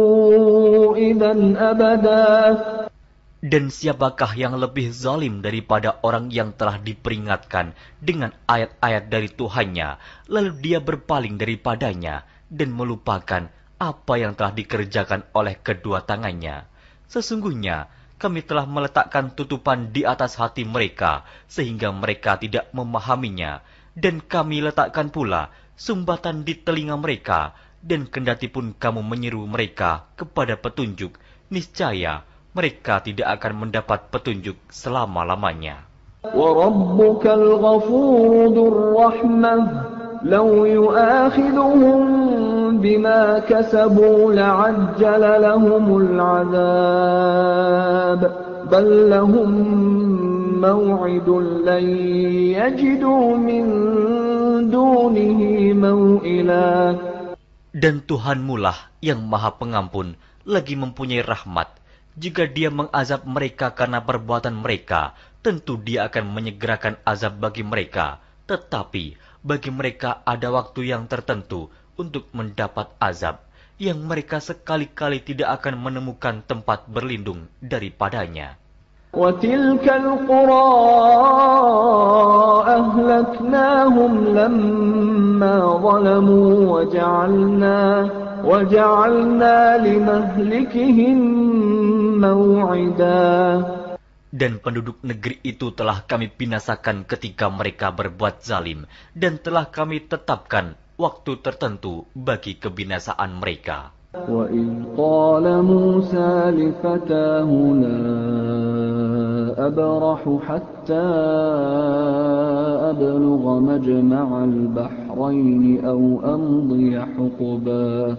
إِذًا أَبَدًا. Dan siapakah yang lebih zalim daripada orang yang telah diperingatkan dengan ayat-ayat dari Tuhannya, lalu dia berpaling daripadanya dan melupakan apa yang telah dikerjakan oleh kedua tangannya. Sesungguhnya kami telah meletakkan tutupan di atas hati mereka sehingga mereka tidak memahaminya, dan kami letakkan pula sumbatan di telinga mereka, dan kendatipun kamu menyeru mereka kepada petunjuk, niscaya mereka tidak akan mendapat petunjuk selama-lamanya. وَرَبُّكَ الْغَفُورُ ذُو الرَّحْمَةِ لَوْ يُؤَاخِذُهُم بِمَا كَسَبُوا لَعَجَّلَ لَهُمُ الْعَذَابَ بَل لَّهُم مَّوْعِدٌ لَّن يَجِدُوا مِن دُونِهِ مَوْئِلًا. Dan Tuhanmulah yang Maha Pengampun, lagi mempunyai rahmat. Jika dia mengazab mereka karena perbuatan mereka, tentu dia akan menyegerakan azab bagi mereka. Tetapi bagi mereka ada waktu yang tertentu untuk mendapat azab, yang mereka sekali-kali tidak akan menemukan tempat berlindung daripadanya. وَتِلْكَ الْقُرَىٰ أَهْلَكْنَاهُمْ لَمَّا ظَلَمُوا وَجَعَلْنَا لِمَهْلِكِهِم مَّوْعِدًا. Dan penduduk negeri itu telah kami binasakan ketika mereka berbuat zalim, dan telah kami tetapkan waktu tertentu bagi kebinasaan mereka. وَإِذْ قَالَ مُوسَىٰ لِفَتَاهُ لَا أَبْرَحُ حَتَّىٰ أَبْلُغَ مَجْمَعَ الْبَحْرَيْنِ أَوْ أَمْضِيَ حُقُبًا.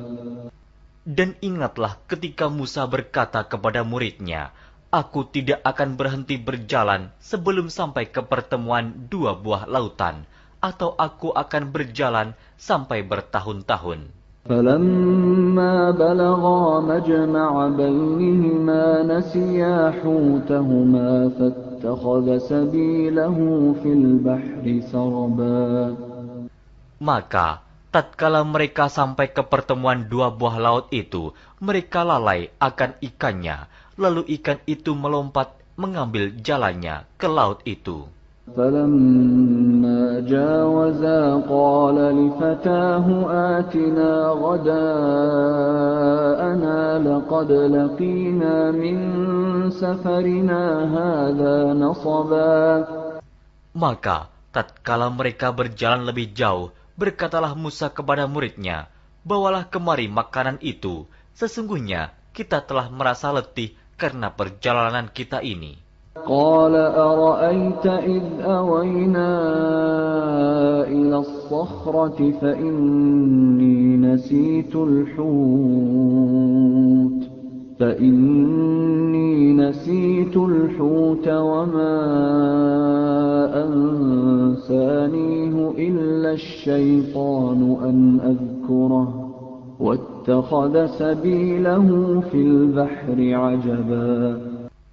Dan ingatlah ketika Musa berkata kepada muridnya, "Aku tidak akan berhenti berjalan sebelum sampai ke pertemuan dua buah lautan, atau aku akan berjalan sampai bertahun-tahun." فَلَمَّا بَلَغَا مَجْمَعَ بَيْنِهِمَا نَسِيَا حُوتَهُمَا فَاتَّخَذَ سَبِيلَهُ فِي الْبَحْرِ سَرَبًا. Maka tatkala mereka sampai ke pertemuan dua buah laut itu, mereka lalai akan ikannya, lalu ikan itu melompat mengambil jalannya ke laut itu. فلما جاوزا قال لفتاه آتنا غداءنا لقد لقينا من سفرنا هذا نصبا. Maka tatkala mereka berjalan lebih jauh, berkatalah Musa kepada muridnya, "Bawalah kemari makanan itu. Sesungguhnya kita telah merasa letih karena perjalanan kita ini." قال أرأيت إذ أوينا إلى الصخرة فإني نسيت الحوت وما أنسانيه إلا الشيطان أن أذكره واتخذ سبيله في البحر عجبا.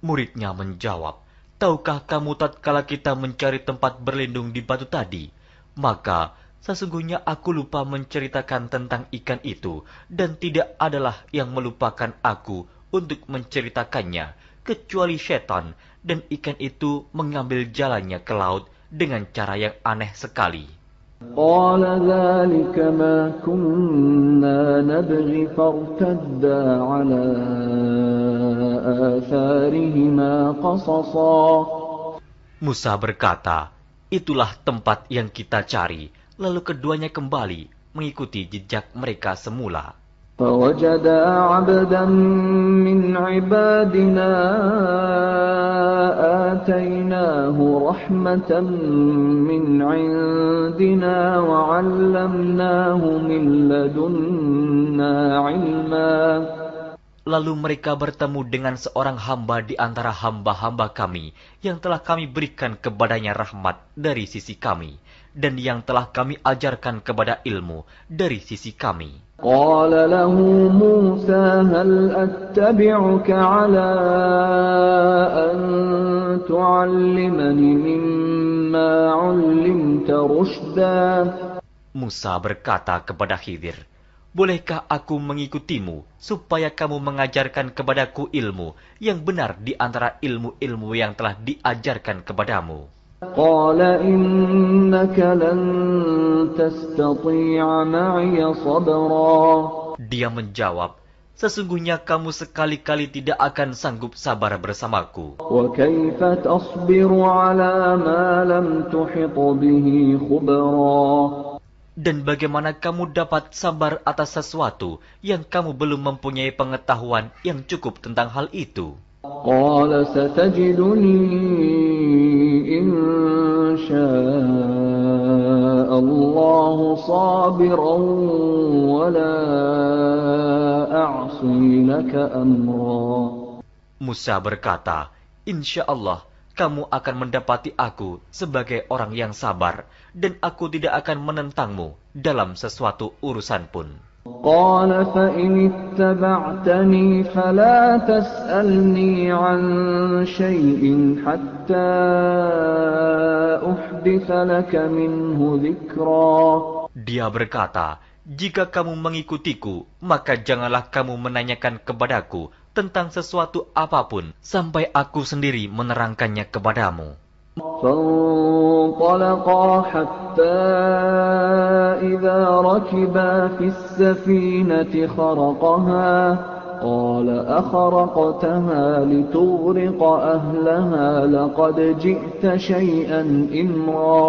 Muridnya menjawab, "Tahukah kamu tatkala kita mencari tempat berlindung di batu tadi? Maka sesungguhnya aku lupa menceritakan tentang ikan itu, dan tidak adalah yang melupakan aku untuk menceritakannya, kecuali setan, dan ikan itu mengambil jalannya ke laut dengan cara yang aneh sekali." قال ذلك ما كنا نبغي فارتدا على آثارهما قصصا. Musa berkata, "Itulah tempat yang kita cari." Lalu keduanya kembali mengikuti jejak mereka semula. فوجدا عبدا من عبادنا آتيناه رحمة من عندنا وعلمناه من لدنا علما. Lalu mereka bertemu dengan seorang hamba di antara hamba-hamba kami yang telah kami berikan kepadanya rahmat dari sisi kami, dan yang telah kami ajarkan kepada ilmu dari sisi kami. قال له موسى هل أتبعك على أن تعلمني مما علمت رشدا. Musa berkata kepada Khidir, "Bolehkah aku mengikutimu supaya kamu mengajarkan kepadaku ilmu yang benar di antara ilmu-ilmu yang telah diajarkan kepadamu?" قال إنك لن تستطيع معي صبرا. Dia menjawab, "Sesungguhnya kamu sekali-kali tidak akan sanggup sabar bersamaku. وكيف تصبر على ما لم تحط به خبرا. Dan bagaimana kamu dapat sabar atas sesuatu yang kamu belum mempunyai pengetahuan yang cukup tentang hal itu?" قال ستجدني إن شاء الله صابرا ولا أعصي لك أمرا. Musa berkata, "Insya Allah kamu akan mendapati aku sebagai orang yang sabar, dan aku tidak akan menentangmu dalam sesuatu urusan pun." قال فإن اتبعتني فلا تسألني عن شيء حتى أحدث لك منه ذكرا. Dia berkata, "Jika kamu mengikutiku, maka janganlah kamu menanyakan kepadaku tentang sesuatu apapun sampai aku sendiri menerangkannya kepadamu." فانطلقا حتى إذا ركبا في السفينة خرقها قال أخرقتها لتغرق أهلها لقد جئت شيئا إمرا.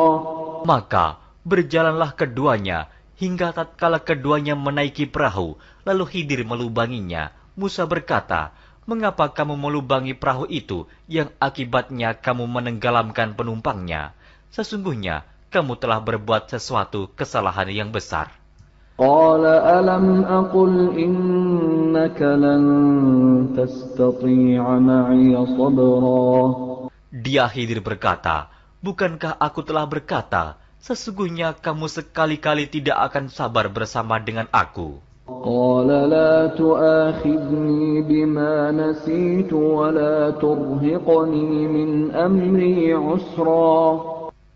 Maka berjalanlah keduanya hingga tatkala keduanya menaiki perahu, lalu Khidir melubanginya. Musa berkata, "Mengapa kamu melubangi perahu itu yang akibatnya kamu menenggelamkan penumpangnya? Sesungguhnya kamu telah berbuat sesuatu kesalahan yang besar." قال ألم أقل إنك لن تستطيع معي صبرا. Dia Khidir berkata, "Bukankah aku telah berkata, sesungguhnya kamu sekali-kali tidak akan sabar bersama dengan aku?" قال لا تؤاخذني بما نسيت ولا ترهقني من أمري عسرا.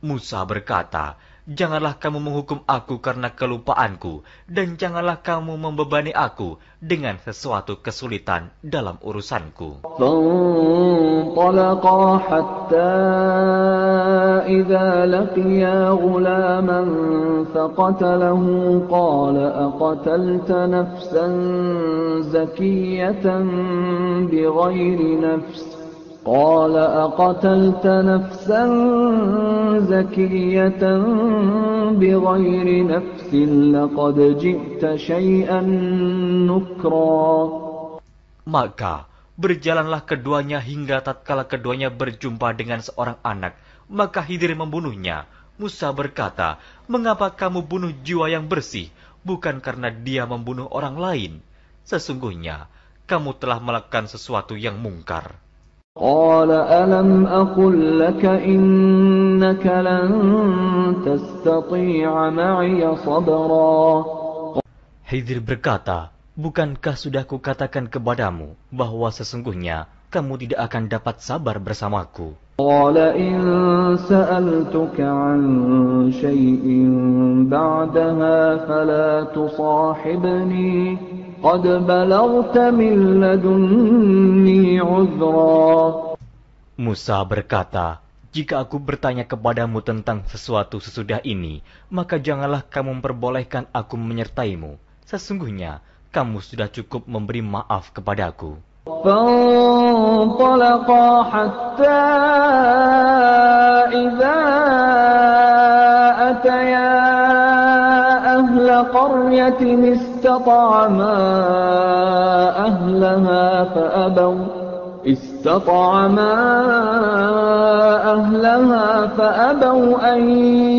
Musa berkata, Janganlah kamu menghukum aku karena kelupaanku, dan janganlah kamu membebani aku dengan sesuatu kesulitan dalam urusanku. فانطلقا حتى إذا لقيا غلاما فقتله قال أقتلت نفسا زكية بغير نفس لقد جئت شيئا نكرا. Maka berjalanlah keduanya hingga tatkala keduanya berjumpa dengan seorang anak, maka Khidir membunuhnya. Musa berkata, "Mengapa kamu bunuh jiwa yang bersih, bukan karena dia membunuh orang lain? Sesungguhnya kamu telah melakukan sesuatu yang mungkar." قال ألم أقل لك إنك لن تستطيع معي صبرا. Khidir berkata, "Bukankah sudah kukatakan kepadamu bahwa sesungguhnya kamu tidak akan dapat sabar bersamaku?" قال إن سألتك عن شيء بعدها فلا تصاحبني قد بلغت من لدني عذرا. Musa berkata, "Jika aku bertanya kepadamu tentang sesuatu sesudah ini, maka janganlah kamu memperbolehkan aku menyertaimu. Sesungguhnya kamu sudah cukup memberi maaf kepadaku." فانطلقا حتى إذا أتيا أهل قرية استطعما أهلها فأبوا أن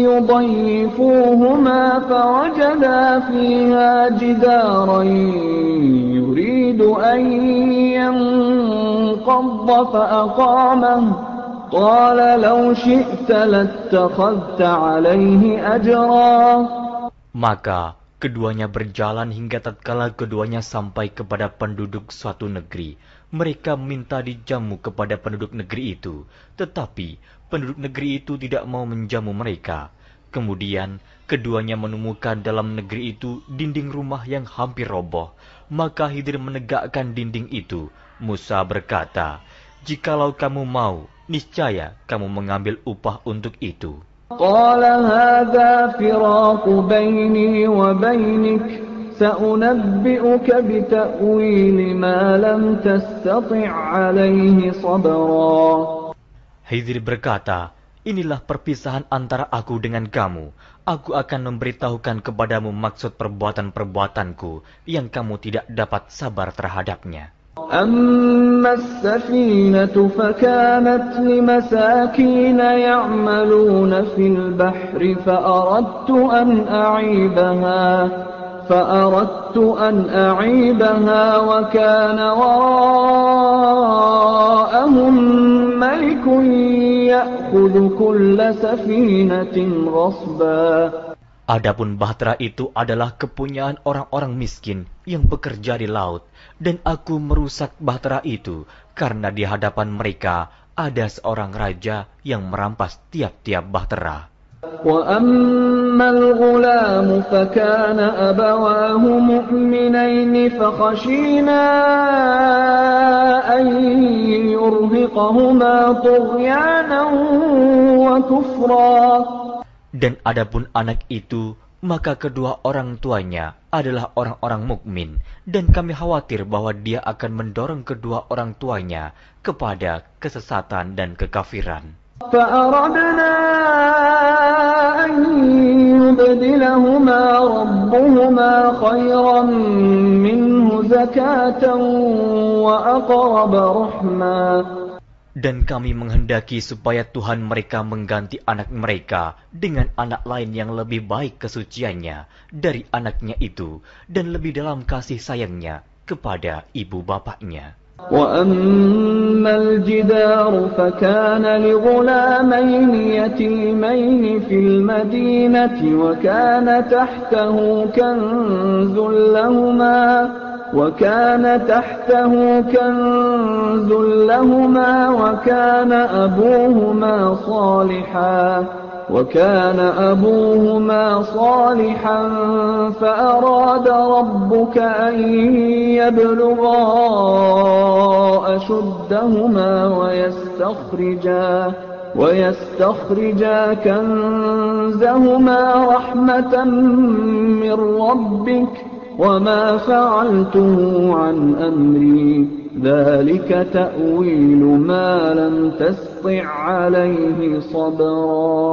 يضيفوهما فوجدا فيها جدارا يريد أن ينقض فأقامه قال لو شئت لاتخذت عليه أجرا. Maka keduanya berjalan hingga tatkala keduanya sampai kepada penduduk suatu negeri. Mereka minta dijamu kepada penduduk negeri itu, tetapi penduduk negeri itu tidak mau menjamu mereka. Kemudian keduanya menemukan dalam negeri itu dinding rumah yang hampir roboh. Maka Khidir menegakkan dinding itu. Musa berkata, "Jikalau kamu mau, niscaya kamu mengambil upah untuk itu." قال هذا فراق بيني وبينك سأنبئك بتأويل ما لم تستطع عليه صبرا. Khidir berkata, "Inilah perpisahan antara aku dengan kamu. Aku akan memberitahukan kepadamu maksud perbuatan-perbuatanku yang kamu tidak dapat sabar terhadapnya." أما السفينة فكانت لمساكين يعملون في البحر فأردت أن أعيبها وكان وراءهم ملك يأخذ كل سفينة غصبا. Adapun bahtera itu adalah kepunyaan orang-orang miskin yang bekerja di laut, dan aku merusak bahtera itu karena di hadapan mereka ada seorang raja yang merampas tiap-tiap bahtera. وَأَمَّا الْغُلَامُ فَكَانَ أَبَوَاهُ مُؤْمِنَيْنِ فَخَشِينَا أَن يُرْهِقَهُمَا طُغْيَانًا وَكُفْرًا. Dan adapun anak itu, maka kedua orang tuanya adalah orang-orang mukmin, dan kami khawatir bahwa dia akan mendorong kedua orang tuanya kepada kesesatan dan kekafiran. فَأَرَدْنَا أَن يُبْدِلَهُمَا رَبُّهُمَا خَيْرًا مِّنْهُ زَكَاةً وَأَقْرَبَ رَحْمًا. Dan kami menghendaki supaya Tuhan mereka mengganti anak mereka dengan anak lain yang lebih baik kesuciannya dari anaknya itu dan lebih dalam kasih sayangnya kepada ibu bapaknya. وَأَمَّا الْجِدَارُ فَكَانَ لِغُلَامَيْنِ يَتِيمَيْنِ فِي الْمَدِينَةِ وَكَانَ تَحْتَهُ كنز لهما وكان أبوهما صالحا وكان أبوهما صالحا فأراد ربك أن يبلغا أشدهما ويستخرجا كنزهما رحمة من ربك وما فعلته عن أمري ذلك تأويل ما لم تسطع عليه صبرا.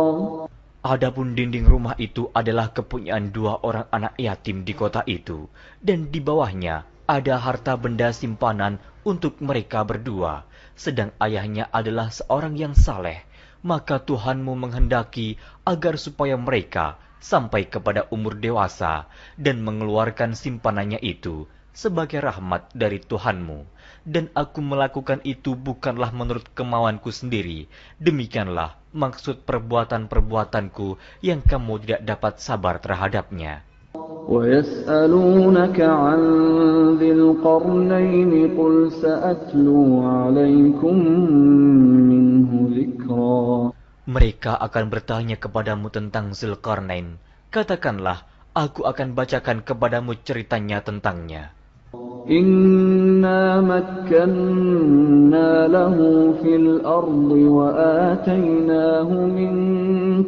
Adapun dinding rumah itu adalah kepunyaan 2 orang anak yatim di kota itu, dan di bawahnya ada harta benda simpanan untuk mereka berdua, sedang ayahnya adalah seorang yang saleh. Maka Tuhanmu menghendaki agar supaya mereka sampai kepada umur dewasa dan mengeluarkan simpanannya itu sebagai rahmat dari Tuhanmu. Dan aku melakukan itu bukanlah menurut kemauanku sendiri. Demikianlah maksud perbuatan-perbuatanku yang kamu tidak dapat sabar terhadapnya. وَيَسْأَلُونَكَ عَنْ ذِي الْقَرْنَيْنِ قُلْ سَأَتْلُو عَلَيْكُمْ مِنْهُ ذِكْرًا. Mereka akan bertanya kepadamu tentang Zulkarnain. Katakanlah, aku akan bacakan kepadamu ceritanya tentangnya. إِنَّا مَكَّنَّا لَهُ فِي الْأَرْضِ وَآتَيْنَاهُ مِنْ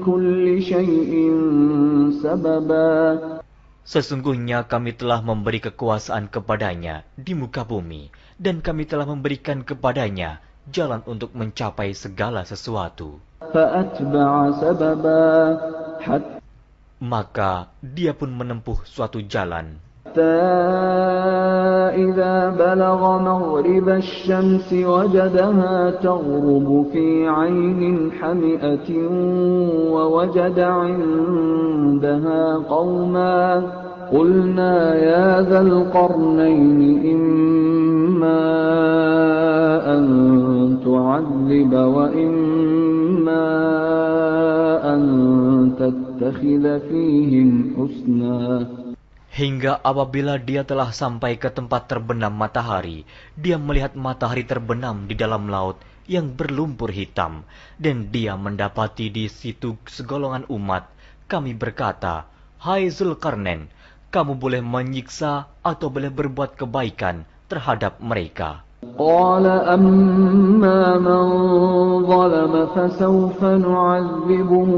كُلِّ شَيْءٍ سَبَبًا. Sesungguhnya kami telah memberi kekuasaan kepadanya di muka bumi, dan kami telah memberikan kepadanya jalan untuk mencapai segala sesuatu. فَأَتْبَعَ سَبَبًا Maka dia pun menempuh suatu jalan. حتى إذا بلغ مغرب الشمس وجدها تغرب في عين حمئة ووجد عندها قوما قلنا يا ذا القرنين إما أن تعذب وإما أن تتخذ فيهم حسنا. Hingga apabila dia telah sampai ke tempat terbenam matahari, dia melihat matahari terbenam di dalam laut yang berlumpur hitam, dan dia mendapati di situ segolongan umat. Kami berkata, "Hai Zulkarnain, kamu boleh menyiksa atau boleh berbuat kebaikan terhadap mereka." قال أما من ظلم فسوف نعذبه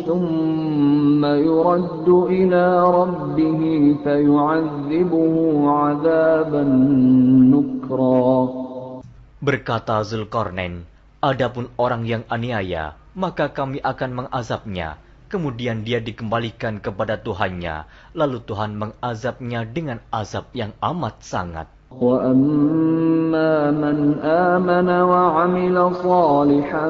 ثم يرد إلى ربه فيعذبه عذابا نكرا. Berkata Zulkarnain, adapun orang yang aniaya, maka kami akan mengazabnya. Kemudian dia dikembalikan kepada Tuhannya, lalu Tuhan mengazabnya dengan azab yang amat sangat. وَأَمَّا مَنْ آمَنَ وَعَمِلَ صَالِحًا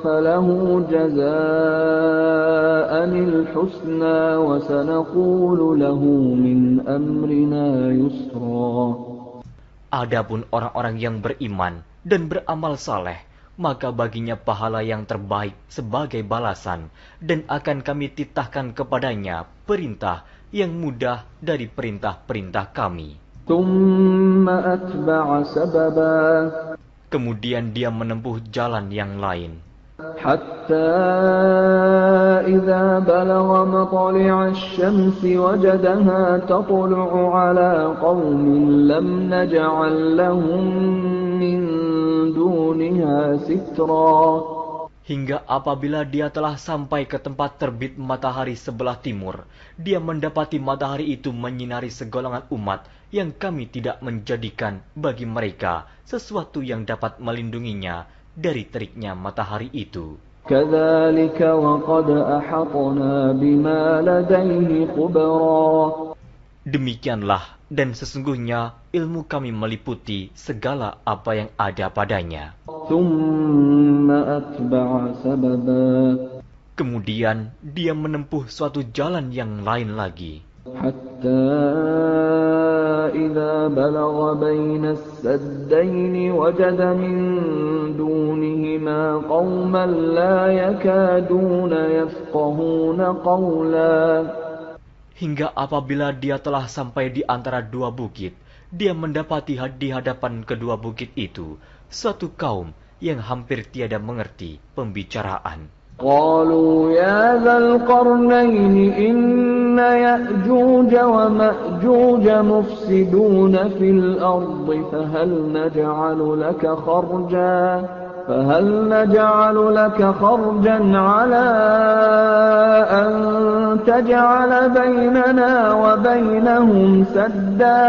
فَلَهُ جَزَاءً الْحُسْنَى وَسَنَقُولُ لَهُ مِنْ أَمْرِنَا يُسْرًا. Adapun orang-orang yang beriman dan beramal saleh, maka baginya pahala yang terbaik sebagai balasan, dan akan kami titahkan kepadanya perintah yang mudah dari perintah-perintah kami. ثُمَّ أَتْبَعَ سَبَبًا. Kemudian dia menempuh jalan yang lain. حَتَّى إِذَا بَلَغَ مَطْلِعَ الشَّمْسِ وَجَدَهَا تَطْلُعُ عَلَى قَوْمٍ لَمْ نَجْعَلْ لَهُم مِّن دُونِهَا سِتْرًا. Hingga apabila dia telah sampai ke tempat terbit matahari sebelah timur, dia mendapati matahari itu menyinari segolongan umat yang kami tidak menjadikan bagi mereka sesuatu yang dapat melindunginya dari teriknya matahari itu. كَذَلِكَ وَقَدْ أَحَطْنَا بِمَا لَدَيْهِ خُبْرًا. Demikianlah, dan sesungguhnya ilmu kami meliputi segala apa yang ada padanya. ثُمَّ أَتْبَعَ سَبَبًا. Kemudian dia menempuh suatu jalan yang lain lagi. حَتَّى إِذَا بَلَغَ بَيْنَ السَّدَّيْنِ وَجَدَ مِن دُونِهِمَا قَوْمًا لَّا يَكَادُونَ يَفْقَهُونَ قَوْلًا. Hingga apabila dia telah sampai di antara dua bukit, dia mendapati di hadapan kedua bukit itu suatu kaum yang hampir tiada mengerti pembicaraan. قالوا يا ذا القرنين إن يأجوج ومأجوج مفسدون في الأرض فهل نجعل لك خرجا على أن تجعل بيننا وبينهم سدا.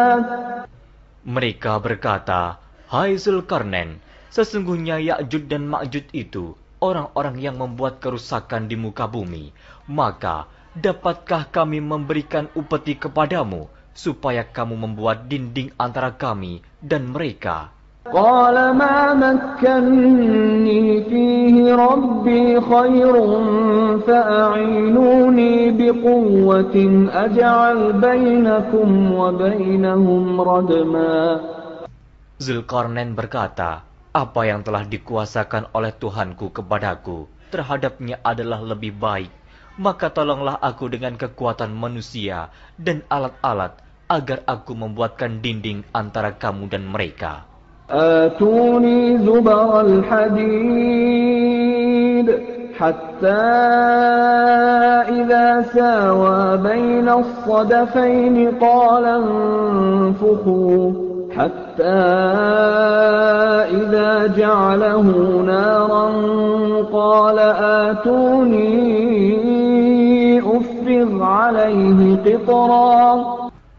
Mereka berkata, "Hai Zulkarnain, sesungguhnya Ya'juj dan Ma'juj itu orang-orang yang membuat kerusakan di muka bumi. Maka, dapatkah kami memberikan upeti kepadamu, supaya kamu membuat dinding antara kami dan mereka?" قال ما مكني فيه ربي خير فأعينوني بقوة أجعل بينكم وبينهم ردما. Zulkarnain berkata, "Apa yang telah dikuasakan oleh Tuhanku kepadaku terhadapnya adalah lebih baik. Maka tolonglah aku dengan kekuatan manusia dan alat-alat agar aku membuatkan dinding antara kamu dan mereka." آتوني زبر الحديد حتى إذا ساوى بين الصدفين قال انفخوا حتى إذا جعله نارا قال آتوني أفرغ عليه قطرا.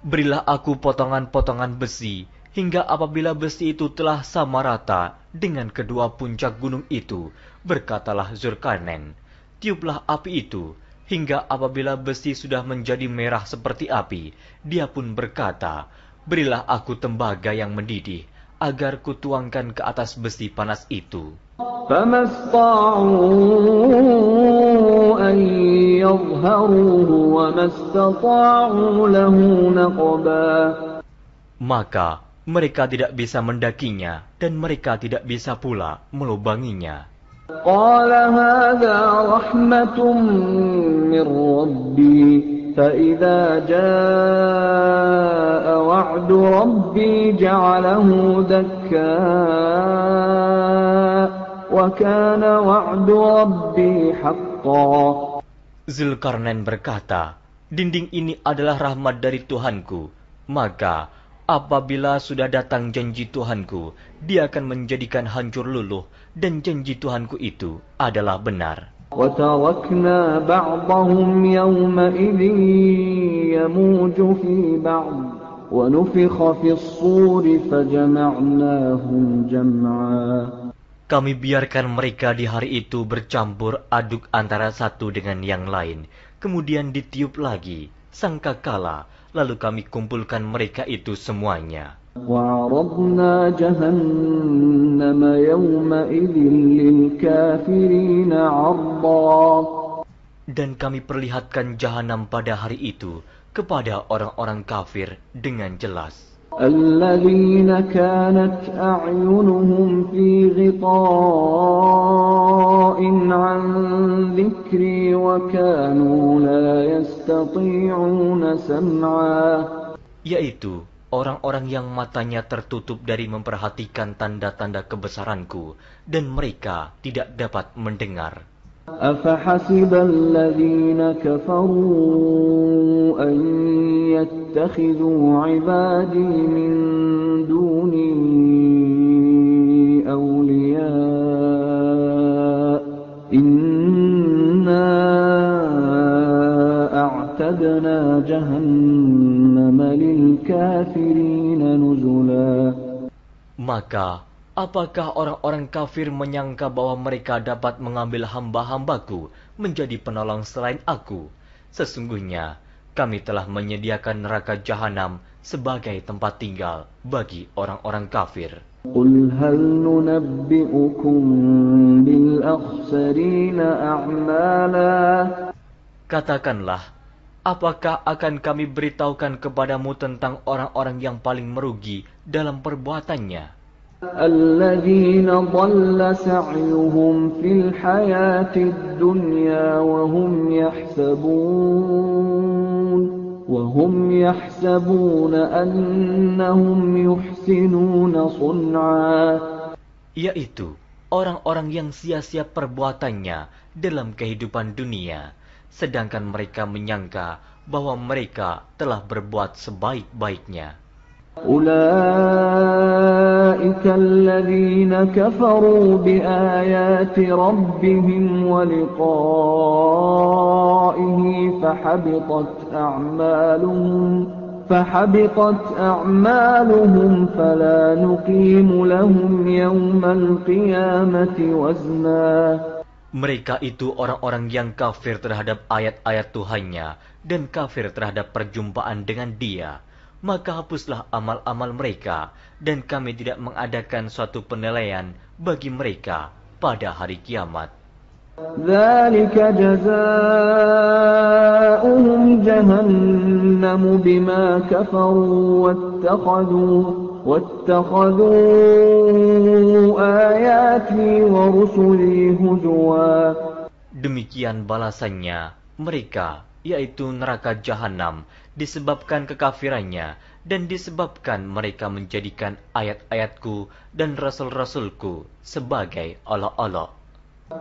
Berilah aku potongan-potongan besi, hingga apabila besi itu telah sama rata dengan kedua puncak gunung itu, berkatalah Zulkarnain, "Tiuplah api itu," hingga apabila besi sudah menjadi merah seperti api, dia pun berkata, "Berilah aku tembaga yang mendidih, agar kutuangkan ke atas besi panas itu." فما استطاعوا أن يظهروه وما استطاعوا له نقبا. Maka mereka tidak bisa mendakinya, dan mereka tidak bisa pula melubanginya. قال هذا رحمة من ربي فإذا جاء وعد ربي جعله دكا وكان وعد ربي حقا. Zulkarnain berkata, "Dinding ini adalah rahmat dari Tuhanku, maka apabila sudah datang janji Tuhanku, dia akan menjadikan hancur luluh, dan janji Tuhanku itu adalah benar." وَتَرَكْنَا بَعْضَهُمْ يَوْمَئِذٍ يَمُوجُ فِي بَعْضٍ وَنُفِخَ فِي الصُّورِ فَجَمَعْنَاهُمْ جَمْعًا. Kami biarkan mereka di hari itu bercampur aduk antara satu dengan yang lain, kemudian ditiup lagi sangkakala, lalu kami kumpulkan mereka itu semuanya. وَعَرَضْنَا جَهَنَّمَ يَوْمَئِذٍ لِلْكَافِرِينَ عَرْضًا. Dan kami perlihatkan jahanam pada hari itu kepada orang-orang kafir dengan jelas. الَّذِينَ كَانَتْ أَعْيُنُهُمْ فِي غِطَاءٍ عَنْ ذِكْرِي وَكَانُوا لَا يَسْتَطِيعُونَ سَمْعًا. Yaitu orang-orang yang matanya tertutup dari memperhatikan tanda-tanda kebesaranku, dan mereka tidak dapat mendengar. أَفَحَسِبَ الَّذِينَ كَفَرُوا أَن يَتَّخِذُوا عِبَادِي مِن دُونِي أَوْلِيَاءَ إِنَّا أَعْتَدْنَا جَهَنَّمَ لِلْكَافِرِينَ نُزُلًا. Maka, apakah orang-orang kafir menyangka bahwa mereka dapat mengambil hamba-hambaku menjadi penolong selain aku? Sesungguhnya, kami telah menyediakan neraka jahanam sebagai tempat tinggal bagi orang-orang kafir. قُلْ هَلْ نُنَبِّئُكُمْ بِالْأَخْسَرِينَ أَعْمَالًا. Katakanlah, apakah akan kami beritahukan kepadamu tentang orang-orang yang paling merugi dalam perbuatannya? الَّذِينَ ضَلَّ سَعْيُهُمْ فِي الْحَيَاةِ الدُّنْيَا وَهُمْ يَحْسَبُونَ أَنَّهُمْ يُحْسِنُونَ صُنْعًا. Yaitu orang-orang yang sia-sia perbuatannya dalam kehidupan dunia, sedangkan mereka menyangka bahwa mereka telah berbuat sebaik-baiknya. أولئك الذين كفروا بآيات ربهم ولقائه فحبطت أعمالهم فلا نقيم لهم يوم القيامة وزنا. Mereka itu orang-orang yang kafir terhadap ayat-ayat Tuhannya dan kafir terhadap perjumpaan dengan Dia. Maka hapuslah amal-amal mereka, dan kami tidak mengadakan suatu penilaian bagi mereka pada hari kiamat. ذلك جزاؤهم جهنم بما كفروا واتخذوا آياتي ورسلي هزوا. Demikian balasannya mereka, yaitu neraka jahanam, disebabkan kekafirannya dan disebabkan mereka menjadikan ayat-ayatku dan rasul-rasulku sebagai olok-olok.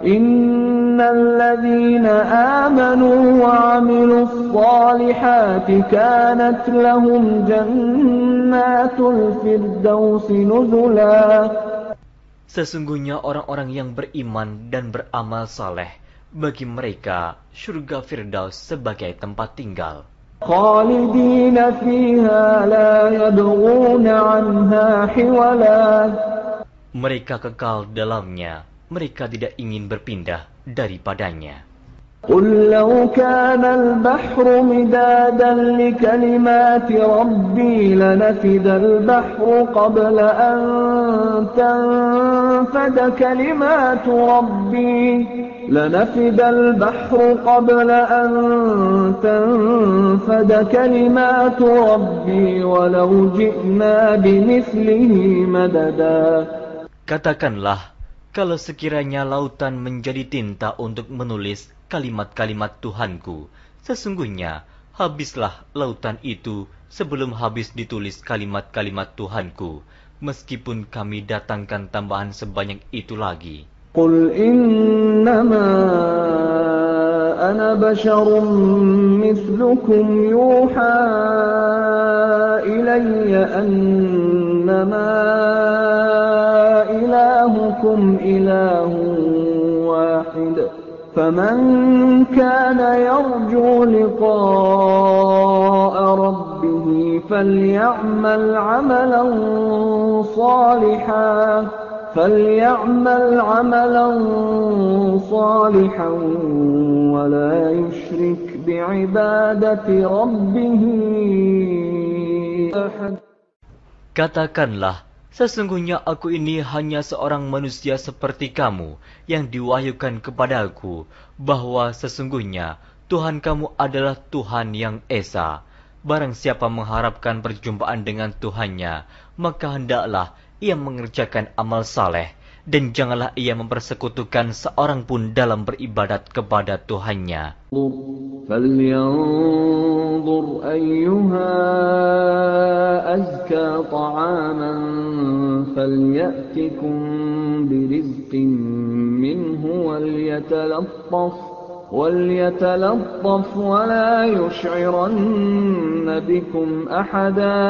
Innal ladzina amanu wa 'amilus shalihati kanat lahum jannatul firdausi nuzula. Sesungguhnya orang-orang yang beriman dan beramal saleh, bagi mereka surga Firdaus sebagai tempat tinggal. Khalidina fiha la yabghuna 'anha hiwala. Mereka kekal dalamnya, mereka tidak ingin berpindah daripadanya. قل لو كان البحر مدادا لكلمات ربي لنفد البحر قبل أن تنفد كلمات ربي ولو جئنا بمثله مددا. Katakanlah, kalau sekiranya lautan menjadi tinta untuk menulis kalimat-kalimat Tuhanku, sesungguhnya habislah lautan itu sebelum habis ditulis kalimat-kalimat Tuhanku, meskipun kami datangkan tambahan sebanyak itu lagi. Qul innama ana basyarum mithlukum yuha ilayya annama ilahukum ilahun wahid. فمن كان يرجو لقاء ربه فليعمل عملا صالحا ولا يشرك بعبادة ربه أحد. Katakanlah, sesungguhnya aku ini hanya seorang manusia seperti kamu yang diwahyukan kepadaku, bahwa sesungguhnya Tuhan kamu adalah Tuhan yang Esa. Barang siapa mengharapkan perjumpaan dengan Tuhannya, maka hendaklah ia mengerjakan amal saleh, dan janganlah ia mempersekutukan seorang pun dalam beribadat kepada Tuhannya. فلينظر أيها أزكى طعاما فليأتكم برزق منه وليتلطف ولا يشعرن بكم أحدا.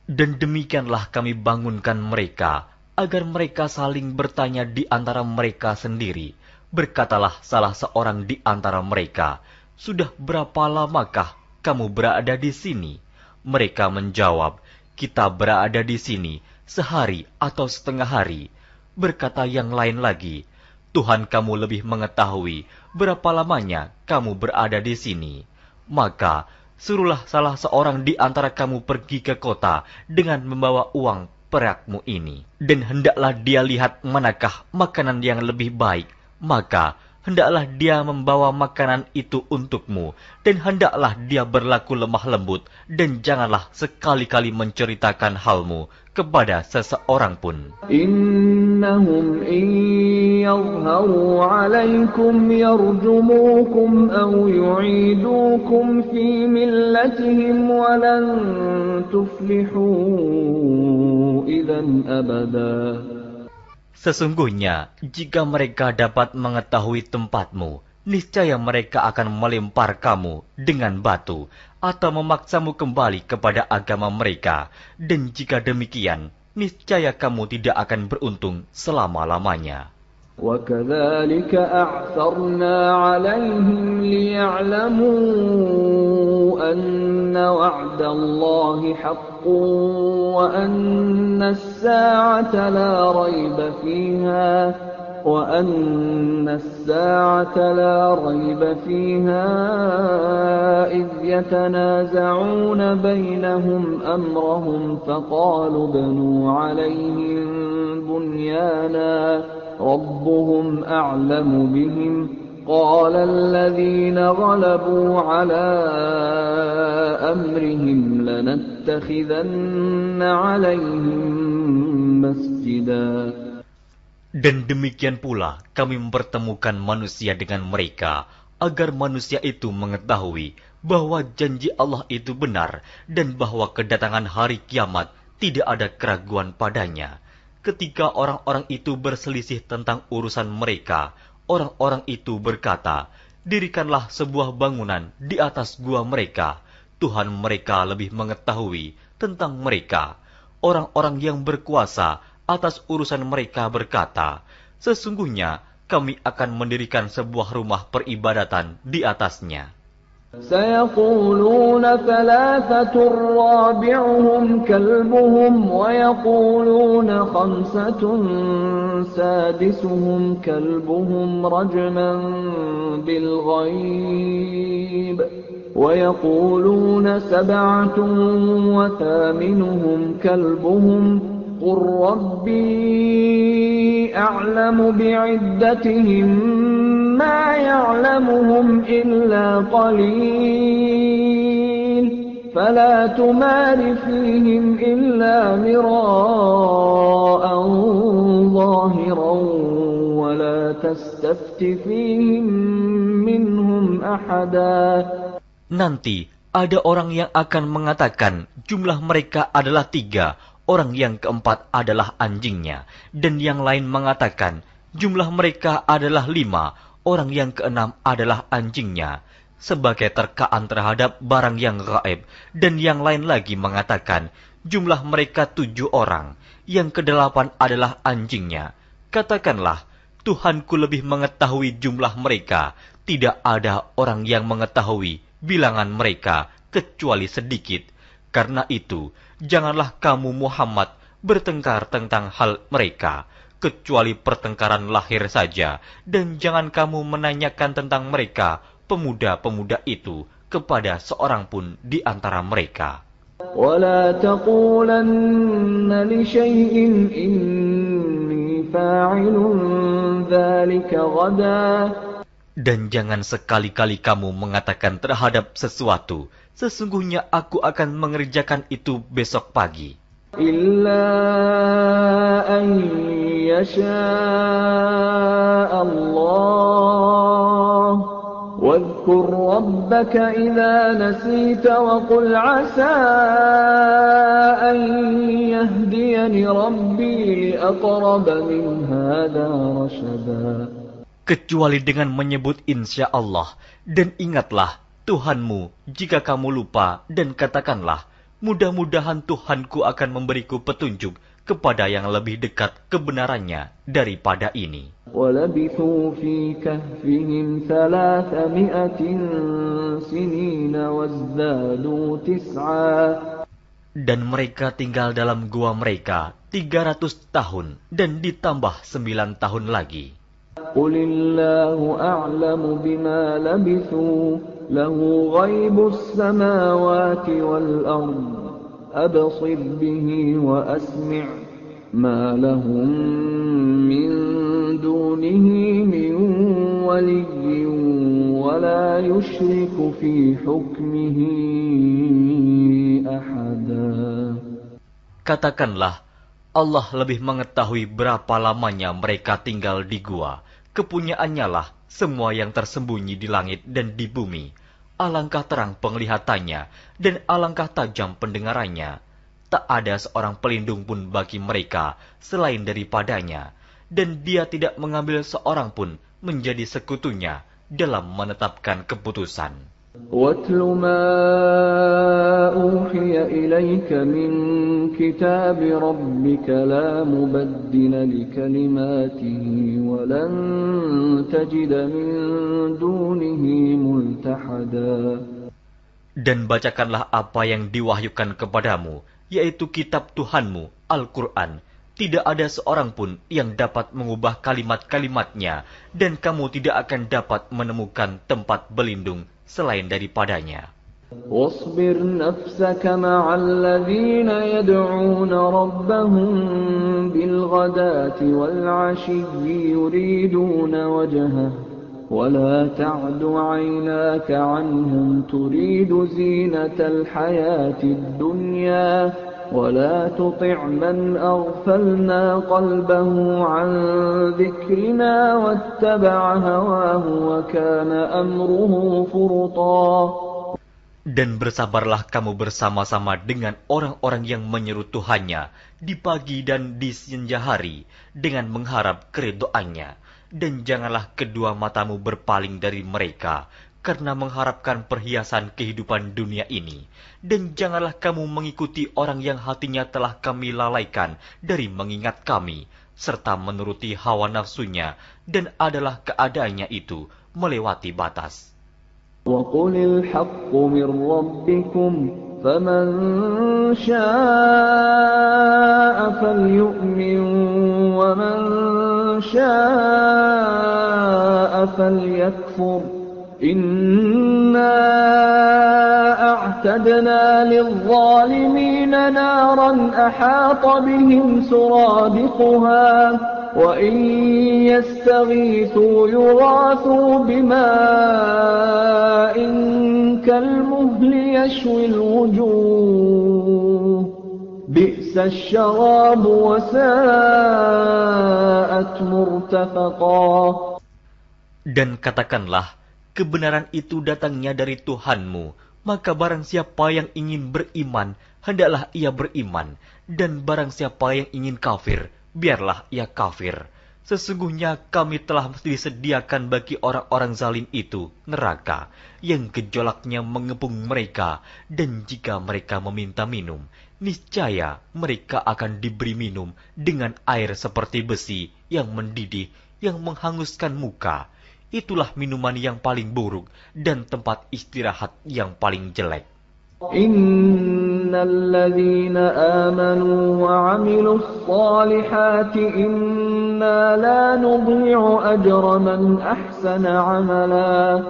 Dan demikianlah kami bangunkan mereka, agar mereka saling bertanya di antara mereka sendiri. Berkatalah salah seorang di antara mereka, "Sudah berapa lamakah kamu berada di sini?" Mereka menjawab, "Kita berada di sini sehari atau setengah hari." Berkata yang lain lagi, "Tuhan kamu lebih mengetahui berapa lamanya kamu berada di sini. Maka suruhlah salah seorang di antara kamu pergi ke kota dengan membawa uang perakmu ini, dan hendaklah dia lihat manakah makanan yang lebih baik. Maka hendaklah dia membawa makanan itu untukmu, dan hendaklah dia berlaku lemah lembut, dan janganlah sekali-kali menceritakan halmu kepada seseorang pun. Innahum in yadhharu 'alaykum yarjumukum aw yu'idukum fi millatihim wa lan tuflihu idzan abada. Sesungguhnya, jika mereka dapat mengetahui tempatmu, niscaya mereka akan melempar kamu dengan batu atau memaksamu kembali kepada agama mereka. Dan jika demikian, niscaya kamu tidak akan beruntung selama-lamanya. وَكَذَلِكَ أَعْثَرْنَا عَلَيْهِمْ لِيَعْلَمُوا أَنَّ وَعْدَ اللَّهِ حَقٌّ وَأَنَّ السَّاعَةَ لَا رَيْبَ فِيهَا إِذْ يَتَنَازَعُونَ بَيْنَهُمْ أَمْرَهُمْ فَقَالُوا ابْنُوا عَلَيْهِم بُنْيَانًا رَبُّهُمْ أَعْلَمُ بِهِمْ قَالَ الَّذِينَ غَلَبُوا عَلَى أَمْرِهِمْ لَنَتَّخِذَنَّ عَلَيْهِم مَّسْجِدًا. Dan demikian pula kami mempertemukan manusia dengan mereka, agar manusia itu mengetahui bahwa janji Allah itu benar dan bahwa kedatangan hari kiamat tidak ada keraguan padanya. Ketika orang-orang itu berselisih tentang urusan mereka, orang-orang itu berkata, "Dirikanlah sebuah bangunan di atas gua mereka. Tuhan mereka lebih mengetahui tentang mereka." Orang-orang yang berkuasa atas urusan mereka berkata, "Sesungguhnya kami akan mendirikan sebuah rumah peribadatan di atasnya." سيقولون ثلاثة رابعهم كلبهم ويقولون خمسة سادسهم كلبهم رجما بالغيب ويقولون سبعة وثامنهم كلبهم قل ربي أعلم بعدتهم ما يعلمهم إلا قليل فلا تمار فيهم إلا مراء ظاهرا ولا تستفت فيهم منهم أحدا. Nanti ada orang yang akan mengatakan jumlah mereka adalah 3, orang yang keempat adalah anjingnya, dan yang lain mengatakan jumlah mereka adalah 5, orang yang keenam adalah anjingnya, sebagai terkaan terhadap barang yang gaib, dan yang lain lagi mengatakan jumlah mereka 7 orang, yang ke-8 adalah anjingnya. Katakanlah, Tuhanku lebih mengetahui jumlah mereka, tidak ada orang yang mengetahui bilangan mereka kecuali sedikit. Karena itu, janganlah kamu Muhammad bertengkar tentang hal mereka, kecuali pertengkaran lahir saja, dan jangan kamu menanyakan tentang mereka, pemuda-pemuda itu, kepada seorang pun di antara mereka. وَلَا تَقُولَنَّ لِشَيْءٍ إِنِّي فَاعِلٌ ذَلِكَ غَدًا. Dan jangan sekali-kali kamu mengatakan terhadap sesuatu, sesungguhnya aku akan mengerjakan itu besok pagi. إِلَّا أَن يَشَاءَ اللَّهُ وَاذْكُرْ رَبَّكَ إِذَا نَسِيتَ وَقُلْ عَسَىٰ أَن يَهْدِيَنِ رَبِّي لِأَقْرَبَ مِنْ هَٰذَا رَشَدًا. Kecuali dengan menyebut insya Allah, dan ingatlah Tuhanmu jika kamu lupa, dan katakanlah, mudah-mudahan Tuhanku akan memberiku petunjuk kepada yang lebih dekat kebenarannya daripada ini. وَلَبِثُوا فِي كَهْفِهِمْ 300 سِنِينَ وَازْدَادُوا 9. Dan mereka tinggal dalam gua mereka 300 tahun, dan ditambah 9 tahun lagi. قُلِ اللَّهُ أَعْلَمُ بِمَا لَبِثُوا لَهُ غَيْبُ السَّمَاوَاتِ وَالْأَرْضِ أَبْصِرْ بِهِ وَأَسْمِعْ مَا لَهُم مِّن دُونِهِ مِن وَلِيٍّ وَلَا يُشْرِكُ فِي حُكْمِهِ أَحَدًا. Katakanlah, Allah lebih mengetahui berapa lamanya mereka tinggal di gua. Kepunyaannya lah semua yang tersembunyi di langit dan di bumi. Alangkah terang penglihatannya dan alangkah tajam pendengarannya. Tak ada seorang pelindung pun bagi mereka selain daripadanya. dan dia tidak mengambil seorang pun menjadi sekutunya dalam menetapkan keputusan. وَاتْلُ مَا أُوحِيَ إِلَيْكَ مِنْ كِتَابِ رَبِّكَ لَا مُبَدِّلَ لِكَلِمَاتِهِ وَلَنْ تَجِدَ مِنْ دُونِهِ مُلْتَحَدًا. Dan bacakanlah apa yang diwahyukan kepadamu, yaitu kitab Tuhanmu, Al-Quran. Tidak ada seorang pun yang dapat mengubah kalimat-kalimatnya, dan kamu tidak akan dapat menemukan tempat berlindung selain daripadanya. واصبر نفسك مع الذين يدعون ربهم بالغداة والعشي يريدون وجهه ولا تعد عيناك عنهم تريد زينة الحياة الدنيا ولا تطع من أغفلنا قلبه عن ذكرنا واتبع هواه وكان أمره فرطا. Dan bersabarlah kamu bersama-sama dengan orang-orang yang menyeru Tuhannya di pagi dan di senja hari dengan mengharap keridhaannya. Dan janganlah kedua matamu berpaling dari mereka karena mengharapkan perhiasan kehidupan dunia ini. Dan janganlah kamu mengikuti orang yang hatinya telah kami lalaikan dari mengingat kami, serta menuruti hawa nafsunya, dan adalah keadaannya itu melewati batas. وَقُلِ الْحَقُّ مِنْ رَبِّكُمْ فَمَنْ شَاءَ فَلْيُؤْمِنْ وَمَنْ شَاءَ فَلْيَكْفُرْ إِنَّا أَعْتَدْنَا لِلظَّالِمِينَ نَارًا أَحَاطَ بِهِمْ سُرَادِقُهَا وَإِنْ يَسْتَغِيثُوا يُغَاثُوا بِمَاءٍ كَالْمُهْلِ يَشْوِي الْوُجُوهَ بِئْسَ الشَّرَابُ وَسَاءَتْ مُرْتَفَقًا. Dan katakanlah, kebenaran itu datangnya dari Tuhanmu, maka barang siapa yang ingin beriman, hendaklah ia beriman, dan barang siapa yang ingin kafir, biarlah ia kafir. Sesungguhnya kami telah disediakan bagi orang-orang zalim itu neraka, yang gejolaknya mengepung mereka, dan jika mereka meminta minum, niscaya mereka akan diberi minum dengan air seperti besi yang mendidih, yang menghanguskan muka. Itulah minuman yang paling buruk dan tempat istirahat yang paling jelek. Innalladzina amanu wa 'amilus salihati inna la nudhi'u ajra man ahsana 'amala.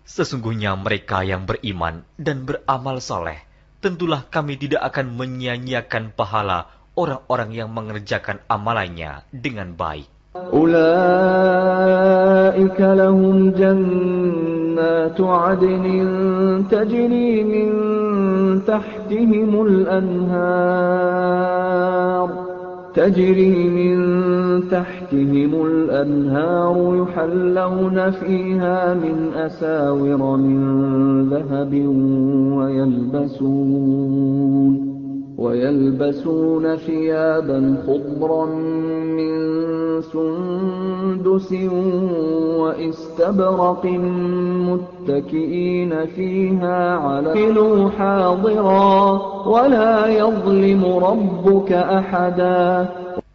Sesungguhnya mereka yang beriman dan beramal soleh, tentulah kami tidak akan menyia-nyiakan pahala orang-orang yang mengerjakan amalannya dengan baik. Ulaika lahum jannatu 'adnin tajri min tahtihimul anhar yuhallawna fiha min asawira min dhahabin ويلبسون ثيابا خضرا من سندس واستبرق متكئين فيها على حاضرا ولا يظلم ربك أحدا.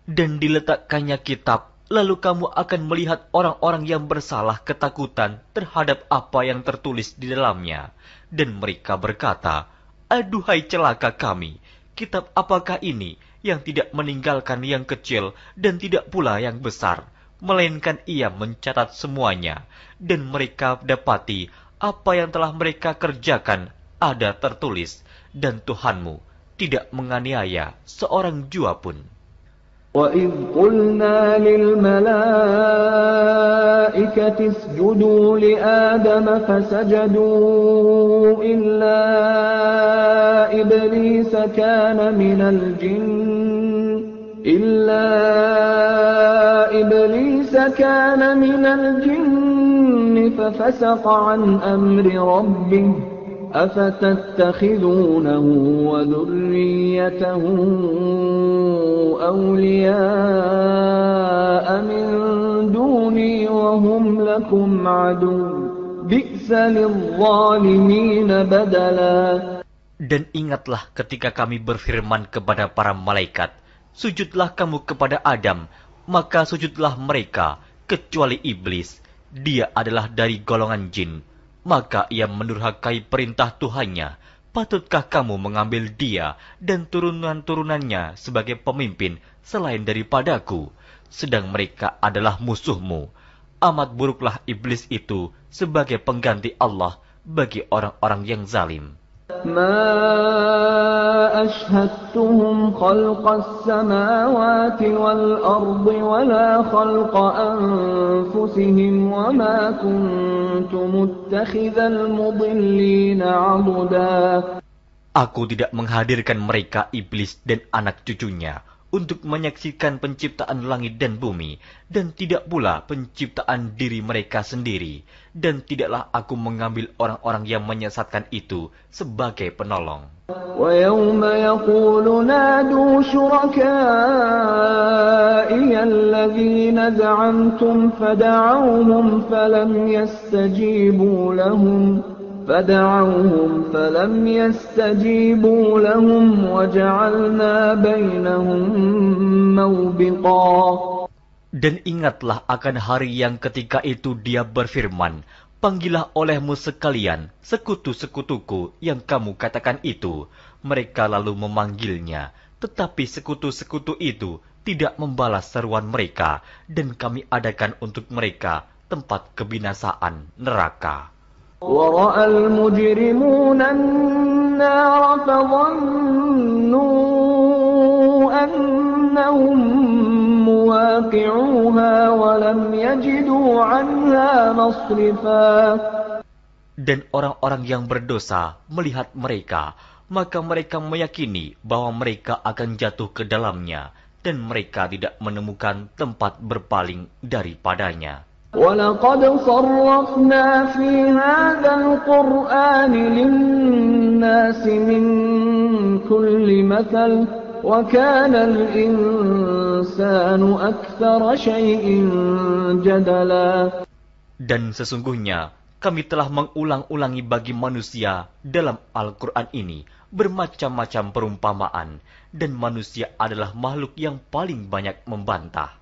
Dan diletakkannya kitab, lalu kamu akan melihat orang-orang yang bersalah ketakutan terhadap apa yang tertulis di dalamnya. Dan mereka berkata, aduhai celaka kami, kitab apakah ini yang tidak meninggalkan yang kecil dan tidak pula yang besar, melainkan ia mencatat semuanya, dan mereka dapati apa yang telah mereka kerjakan ada tertulis, dan Tuhanmu tidak menganiaya seorang jua pun. وَإِذْ قُلْنَا لِلْمَلَائِكَةِ اسْجُدُوا لِآدَمَ فَسَجَدُوا إِلَّا إِبْلِيسَ كَانَ مِنَ الْجِنِّ فَفَسَقَ عَنْ أَمْرِ رَبِّهِ أفتتخذونه وذريته أولياء من دوني وهم لكم عدو بئس للظالمين بدلا. Dan ingatlah ketika kami berfirman kepada para malaikat, sujudlah kamu kepada Adam, maka sujudlah mereka, kecuali iblis. Dia adalah dari golongan jin. Maka ia mendurhakai perintah Tuhannya. Patutkah kamu mengambil dia dan turunan-turunannya sebagai pemimpin selain daripadaku? Sedang mereka adalah musuhmu. Amat buruklah iblis itu sebagai pengganti Allah bagi orang-orang yang zalim. ما أشهدتهم خلق السماوات والأرض ولا خلق أنفسهم وما كنت متخذ المضلين عضدا. Aku tidak menghadirkan mereka iblis dan anak cucunya untuk menyaksikan penciptaan langit dan bumi, dan tidak pula penciptaan diri mereka sendiri, dan tidaklah aku mengambil orang-orang yang menyesatkan itu sebagai penolong. وَيَوْمَ يَقُولُ نَادُوا شُرَكَائِيَ الَّذِينَ زَعَمْتُمْ فَدَعَوْهُمْ فَلَمْ يَسْتَجِيبُوا لَهُمْ وَجَعَلْنَا بَيْنَهُمْ مَوْبِقًا. Dan ingatlah akan hari yang ketika itu dia berfirman, panggillah olehmu sekalian sekutu-sekutuku yang kamu katakan itu. Mereka lalu memanggilnya, tetapi sekutu-sekutu itu tidak membalas seruan mereka, dan kami adakan untuk mereka tempat kebinasaan neraka. وَرَأَى الْمُجْرِمُونَ النَّارَ فَظَنُّوا أَنَّهُمْ مُوَاقِعُوهَا وَلَمْ يَجِدُوا عَنْهَا مَصْرِفًا. Dan orang-orang yang berdosa melihat mereka, maka mereka meyakini bahwa mereka akan jatuh ke dalamnya, dan mereka tidak menemukan tempat berpaling daripadanya. وَلَقَدْ صَرَّفْنَا فِي هَذَا الْقُرْآنِ لِلنَّاسِ مِنْ كُلِّ مَثَلٍ وَكَانَ الْإِنْسَانُ أَكْثَرَ شَيْءٍ جَدَلًا. Dan sesungguhnya kami telah mengulang-ulangi bagi manusia dalam Al-Quran ini bermacam-macam perumpamaan, dan manusia adalah makhluk yang paling banyak membantah.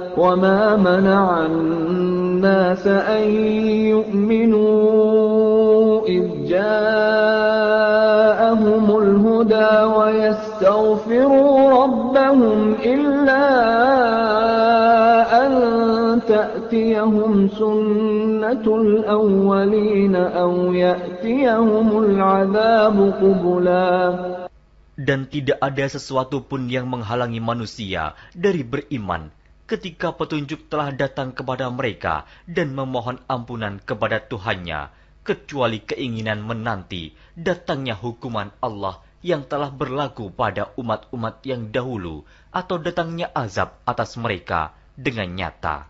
وَمَا مَنَعَ النَّاسَ أَن يُؤْمِنُوا إِذْ جَاءَهُمُ الْهُدَى وَيَسْتَغْفِرُوا رَبَّهُمْ إِلَّا أَن تَأْتِيَهُمْ سُنَّةُ الْأَوَّلِينَ أَوْ يَأْتِيَهُمُ الْعَذَابُ قُبُلًا. Dan tidak ada sesuatu pun yang menghalangi manusia dari beriman ketika petunjuk telah datang kepada mereka dan memohon ampunan kepada Tuhannya, kecuali keinginan menanti datangnya hukuman Allah yang telah berlaku pada umat-umat yang dahulu, atau datangnya azab atas mereka dengan nyata.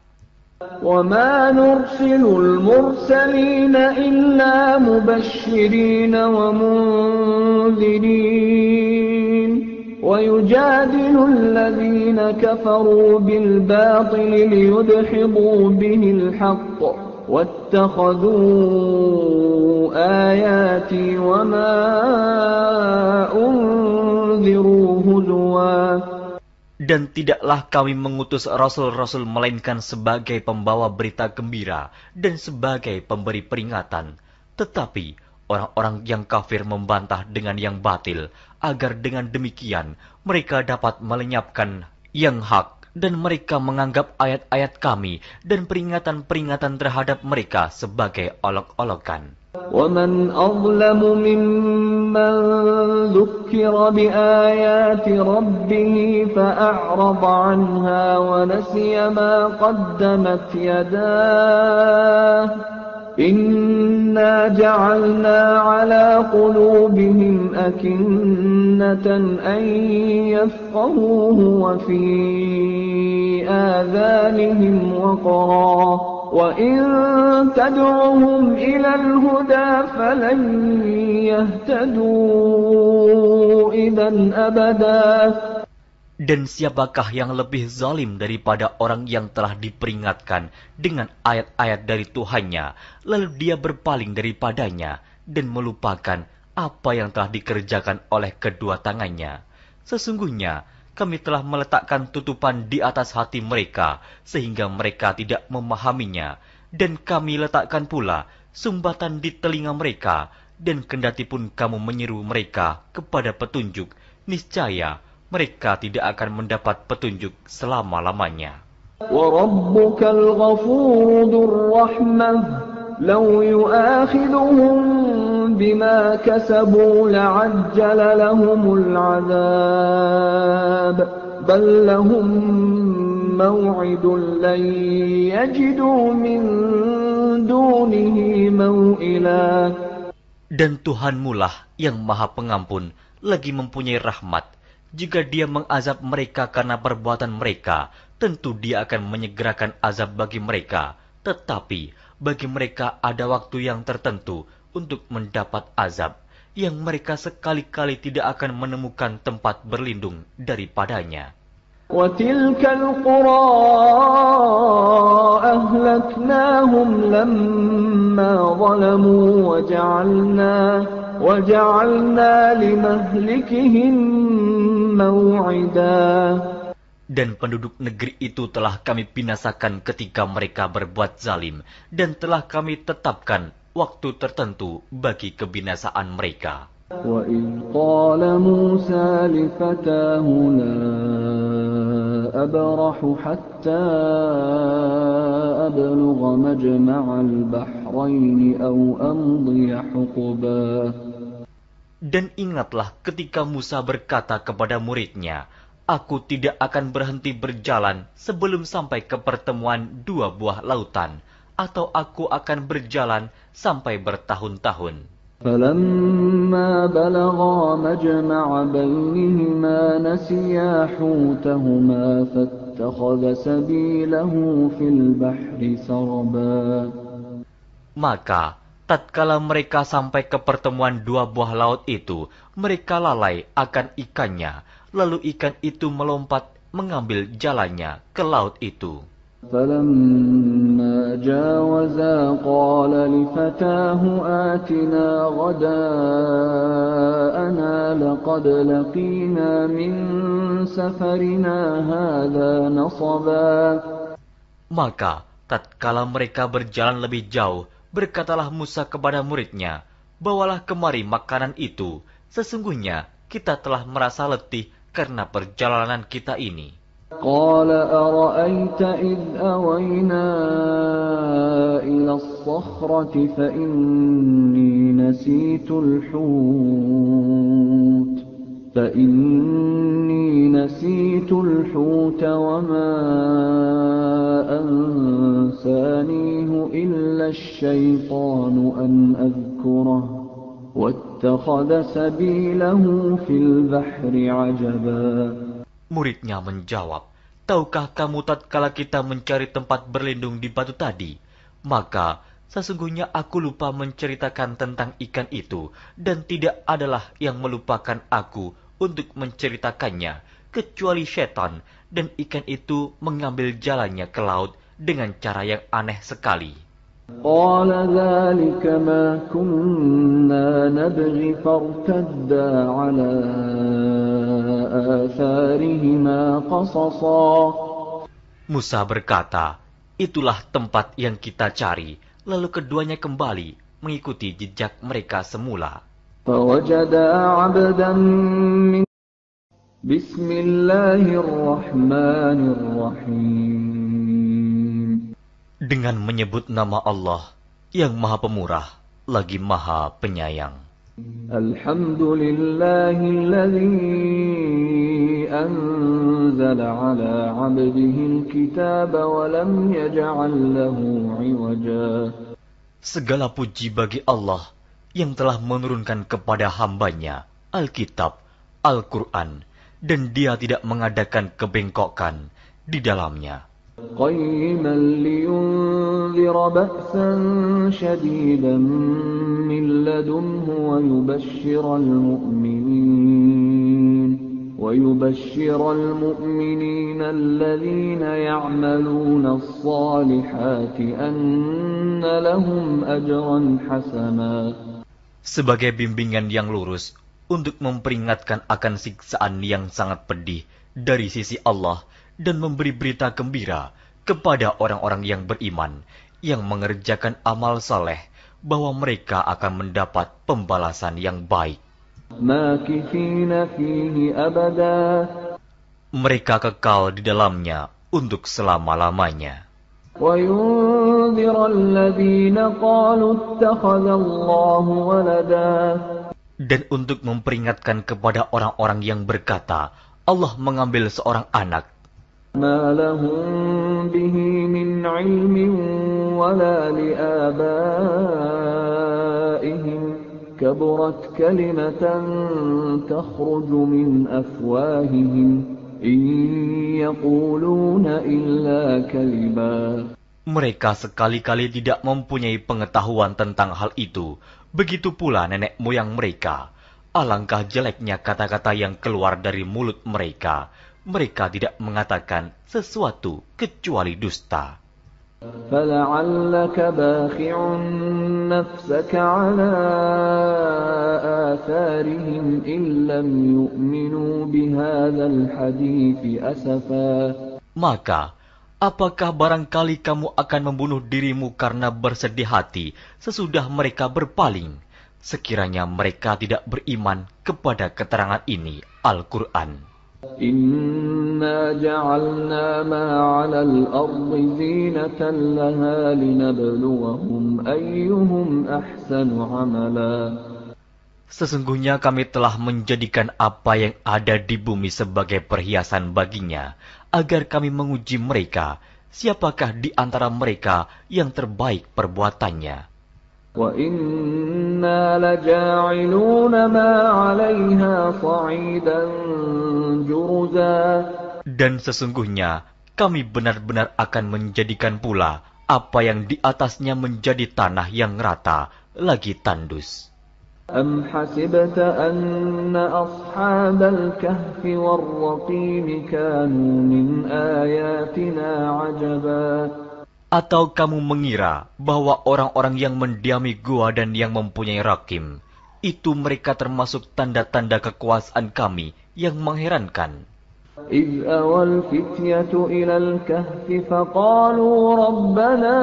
وَمَا نُرْسِلُ الْمُرْسَلِينَ إِلَّا مُبَشِّرِينَ وَمُنذِرِينَ وَيُجَادِلُ الَّذِينَ كَفَرُوا بِالْبَاطِلِ لِيُدْحِضُوا بِهِ الْحَقَّ وَاتَّخَذُوا آيَاتِي وَمَا أُنذِرُوا هُزُوًا. Dan tidaklah kami mengutus rasul-rasul melainkan sebagai pembawa berita gembira dan sebagai pemberi peringatan. Tetapi orang-orang yang kafir membantah dengan yang batil, agar dengan demikian mereka dapat melenyapkan yang hak, dan mereka menganggap ayat-ayat kami dan peringatan-peringatan terhadap mereka sebagai olok-olokan. وَمَنْ أَظْلَمُ مِمَّنْ ذُكِّرَ بِآيَاتِ رَبِّهِ فَأَعْرَضَ عَنْهَا وَنَسِيَ مَا قَدَّمَتْ يَدَاهُ إنا جعلنا على قلوبهم أكنة أن يفقهوه وفي آذانهم وقرا وإن تدعهم إلى الهدى فلن يهتدوا إذا أبدا. Dan siapakah yang lebih zalim daripada orang yang telah diperingatkan dengan ayat-ayat dari Tuhannya, lalu dia berpaling daripadanya dan melupakan apa yang telah dikerjakan oleh kedua tangannya. Sesungguhnya kami telah meletakkan tutupan di atas hati mereka, sehingga mereka tidak memahaminya. Dan kami letakkan pula sumbatan di telinga mereka, dan kendatipun kamu menyeru mereka kepada petunjuk, niscaya mereka tidak akan mendapat petunjuk selama-lamanya. وَرَبُّكَ الْغَفُورُ ذُو الرَّحْمَةِ لَوْ يُؤَاخِذُهُم بِمَا كَسَبُوا لَعَجَّلَ لَهُمُ الْعَذَابَ بَل لَّهُم مَّوْعِدٌ لَّن يَجِدُوا مِن دُونِهِ مَوْئِلًا. Dan Tuhanmulah yang Maha Pengampun, lagi mempunyai rahmat. Jika dia mengazab mereka karena perbuatan mereka, tentu dia akan menyegerakan azab bagi mereka. Tetapi bagi mereka ada waktu yang tertentu untuk mendapat azab, yang mereka sekali-kali tidak akan menemukan tempat berlindung daripadanya. وَتِلْكَ الْقُرَىٰ أَهْلَكْنَاهُمْ لَمَّا ظَلَمُوا وَجَعَلْنَا لِمَهْلِكِهِم مَّوْعِدًا. Dan penduduk negeri itu telah kami binasakan ketika mereka berbuat zalim, dan telah kami tetapkan waktu tertentu bagi kebinasaan mereka. وَإِذْ قَالَ مُوسَىٰ لِفَتَاهُ لَا أَبْرَحُ حَتَّىٰ أَبْلُغَ مَجْمَعَ الْبَحْرَيْنِ أَوْ أَمْضِيَ حُقُبًا. Dan ingatlah ketika Musa berkata kepada muridnya, "Aku tidak akan berhenti berjalan sebelum sampai ke pertemuan dua buah lautan, atau aku akan berjalan sampai bertahun-tahun." فَلَمَّا بَلَغَا مَجْمَعَ بَيْنِهِمَا نَسِيَا حُوتَهُمَا فَاتَّخَذَ سَبِيلَهُ فِي الْبَحْرِ سَرَبًا. Maka tatkala mereka sampai ke pertemuan dua buah laut itu, mereka lalai akan ikannya, lalu ikan itu melompat mengambil jalannya ke laut itu. فَلَمَّا جَاوَزَا قَالَ لِفَتَاهُ آتِنَا غَدَاءَنَا لَقَدْ لَقِينَا مِنْ سَفَرِنَا هَذَا نَصَبًا. Maka tatkala mereka berjalan lebih jauh, berkatalah Musa kepada muridnya, "Bawalah kemari makanan itu, sesungguhnya kita telah merasa letih karena perjalanan kita ini." قَالَ أَرَأَيْتَ إِذْ أَوَيْنَا إِلَى الصَّخْرَةِ فَإِنِّي نَسِيتُ الْحُوتَ وَمَا أَنسَانِيهُ إِلَّا الشَّيْطَانُ أَنْ أَذْكُرَهُ وَاتَّخَذَ سَبِيلَهُ فِي الْبَحْرِ عَجَبًا. Muridnya menjawab, "Tahukah kamu tatkala kita mencari tempat berlindung di batu tadi? Maka sesungguhnya aku lupa menceritakan tentang ikan itu, dan tidak adalah yang melupakan aku untuk menceritakannya, kecuali setan, dan ikan itu mengambil jalannya ke laut dengan cara yang aneh sekali." قَالَ ذَلِكَ مَا كُنَّا نَبْغِ فَارْتَدَّا عَلَىٰ آثَارِهِمَا قَصَصًا. Musa berkata, "Itulah tempat yang kita cari." Lalu keduanya kembali mengikuti jejak mereka semula. فَوَجَدَا عَبْدًا مِّن بِسْمِ اللَّهِ الرَّحْمَٰنِ الرَّحِيمِ. Dengan menyebut nama Allah yang Maha Pemurah lagi Maha Penyayang. Alhamdulillahilladzi anzala ala 'abdihi al-kitaba wa lam yaj'al lahu 'iwaja. Segala puji bagi Allah yang telah menurunkan kepada hambanya Alkitab, Al-Quran, dan Dia tidak mengadakan kebengkokan di dalamnya. قيما لينذر بأسا شديدا من لدنه ويبشر المؤمنين الذين يعملون الصالحات أن لهم أجرا حسنا. Sebagai bimbingan yang lurus untuk memperingatkan akan siksaan yang sangat pedih dari sisi Allah dan memberi berita gembira kepada orang-orang yang beriman yang mengerjakan amal saleh bahwa mereka akan mendapat pembalasan yang baik. ماكثين فيه أبدا. Mereka kekal di dalamnya untuk selama-lamanya. وينذر الذين قالوا اتخذ الله ولدا. Dan untuk memperingatkan kepada orang-orang yang berkata, Allah mengambil seorang anak. ما لهم به من علم ولا لآبائهم كبرت كلمة تخرج من أفواههم إن يقولون إلا كذبا. Mereka sekali-kali tidak mempunyai pengetahuan tentang hal itu. Begitu pula nenek moyang mereka. Alangkah jeleknya kata-kata yang keluar dari mulut mereka. Mereka tidak mengatakan sesuatu kecuali dusta. فَلَعَلَّكَ بَاخِعٌ نَفْسَكَ عَلَىٰ آثَارِهِمْ إِن لَّمْ يُؤْمِنُوا بِهَٰذَا الْحَدِيثِ أَسَفًا. Maka, apakah barangkali kamu akan membunuh dirimu karena bersedih hati sesudah mereka berpaling, sekiranya mereka tidak beriman kepada keterangan ini, Al-Quran. إِنَّا جَعَلْنَا مَا عَلَى الْأَرْضِ زِينَةً لَهَا لِنَبْلُوَهُمْ أَيُّهُمْ أَحْسَنُ عَمَلًا. Sesungguhnya kami telah menjadikan apa yang ada di bumi sebagai perhiasan baginya, agar kami menguji mereka, siapakah di antara mereka yang terbaik perbuatannya. وَإِنَّا لَجَاعِلُونَ مَا عَلَيْهَا صَعِيدًا جُرُزًا. Dan sesungguhnya kami benar-benar akan menjadikan pula apa yang di atasnya menjadi tanah yang rata lagi tandus. أَمْ حَسِبْتَ أَنَّ أَصْحَابَ الْكَهْفِ وَالرَّقِيمِ كَانُوا مِنْ آيَاتِنَا عَجَبًا. Atau kamu mengira bahwa orang-orang yang mendiami gua dan yang mempunyai rakim, itu mereka termasuk tanda-tanda kekuasaan kami yang mengherankan. إِذْ أَوَى الْفِتْيَةُ إِلَى الْكَهْفِ فَقَالُوا رَبَّنَا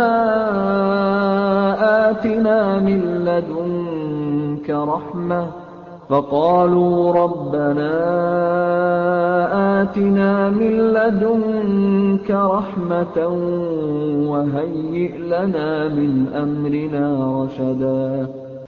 آتِنَا مِن لَّدُنكَ رَحْمَةً وَهَيِّئْ لَنَا مِنْ أَمْرِنَا رَشَدًا.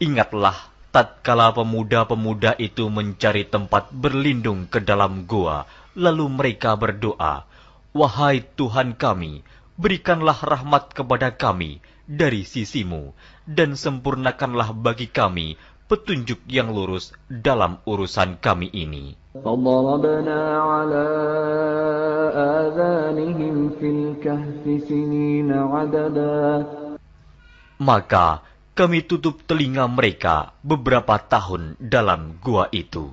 Ingatlah tatkala pemuda-pemuda itu mencari tempat berlindung ke dalam gua, lalu mereka berdoa, "Wahai Tuhan kami, berikanlah rahmat kepada kami dari sisimu, dan sempurnakanlah bagi kami petunjuk yang lurus dalam urusan kami ini." فَضَرَبْنَا عَلَىٰ آذَانِهِمْ فِي الْكَهْفِ سِنِينَ عَدَدًا. Maka kami tutup telinga mereka beberapa tahun dalam gua itu.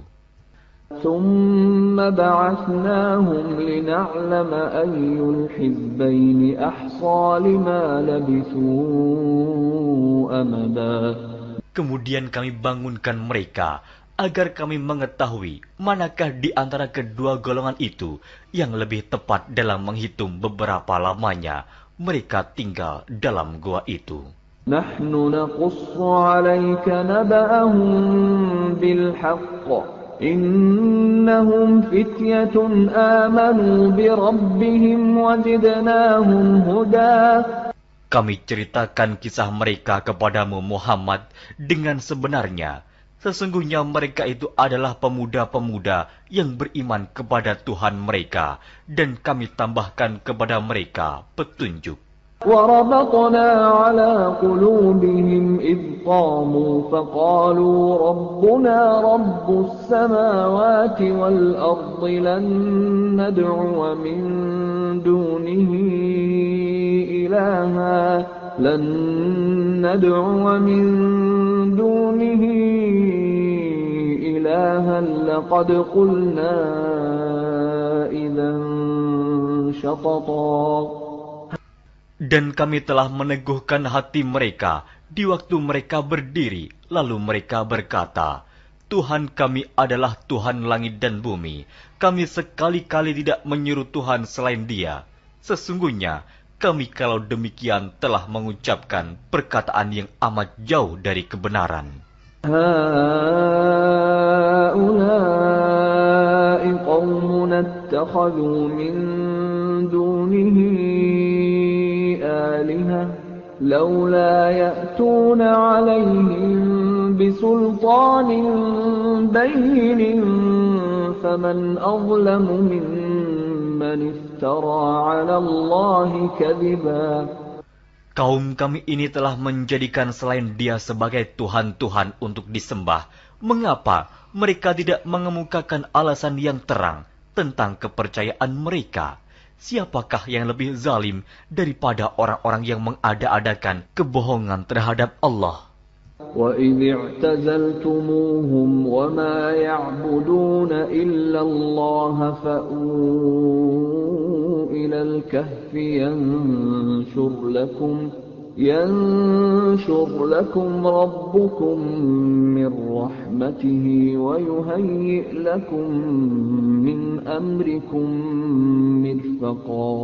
ثُمَّ بَعَثْنَاهُمْ لِنَعْلَمَ أَيُّ الْحِزْبَيْنِ أَحْصَىٰ لِمَا لَبِثُوا أَمَدًا. Kemudian kami bangunkan mereka, agar kami mengetahui manakah di antara kedua golongan itu yang lebih tepat dalam menghitung beberapa lamanya mereka tinggal dalam gua itu. نَحْنُ نَقُصُّ عَلَيْكَ نَبَأَهُم بِالْحَقِّ إِنَّهُمْ فِتْيَةٌ آمَنُوا بِرَبِّهِمْ وَزِدْنَاهُمْ هُدًى. Kami ceritakan kisah mereka kepadamu Muhammad dengan sebenarnya. Sesungguhnya mereka itu adalah pemuda-pemuda yang beriman kepada Tuhan mereka, dan kami tambahkan kepada mereka petunjuk. وربطنا على قلوبهم إذ قاموا فقالوا ربنا رب السماوات والأرض لن ندعو من دونه إلها لقد قلنا إذا شططا. Dan kami telah meneguhkan hati mereka di waktu mereka berdiri, lalu mereka berkata, Tuhan kami adalah Tuhan langit dan bumi. Kami sekali-kali tidak menyuruh Tuhan selain Dia. Sesungguhnya, kami kalau demikian telah mengucapkan perkataan yang amat jauh dari kebenaran. Ha'ulai qawmun attakhadhu min dunihi آلهة لولا يأتون عليهم بسلطان بين فمن أظلم ممن افترى على الله كذبا. Kaum kami ini telah menjadikan selain Dia sebagai Tuhan-Tuhan untuk disembah. Mengapa mereka tidak mengemukakan alasan yang terang tentang kepercayaan mereka? Siapakah yang lebih zalim daripada orang-orang yang mengada-adakan kebohongan terhadap Allah? وَإِذِ اعْتَزَلْتُمُوهُمْ وَمَا يَعْبُدُونَ إِلَّا اللَّهَ فَأْوُوا إِلَى الْكَهْفِ يَنشُرْ لَكُمْ رَبُّكُمْ مِنْ رَحْمَتِهِ وَيُهَيِّئْ لَكُمْ مِنْ أَمْرِكُمْ مِرْفَقًا.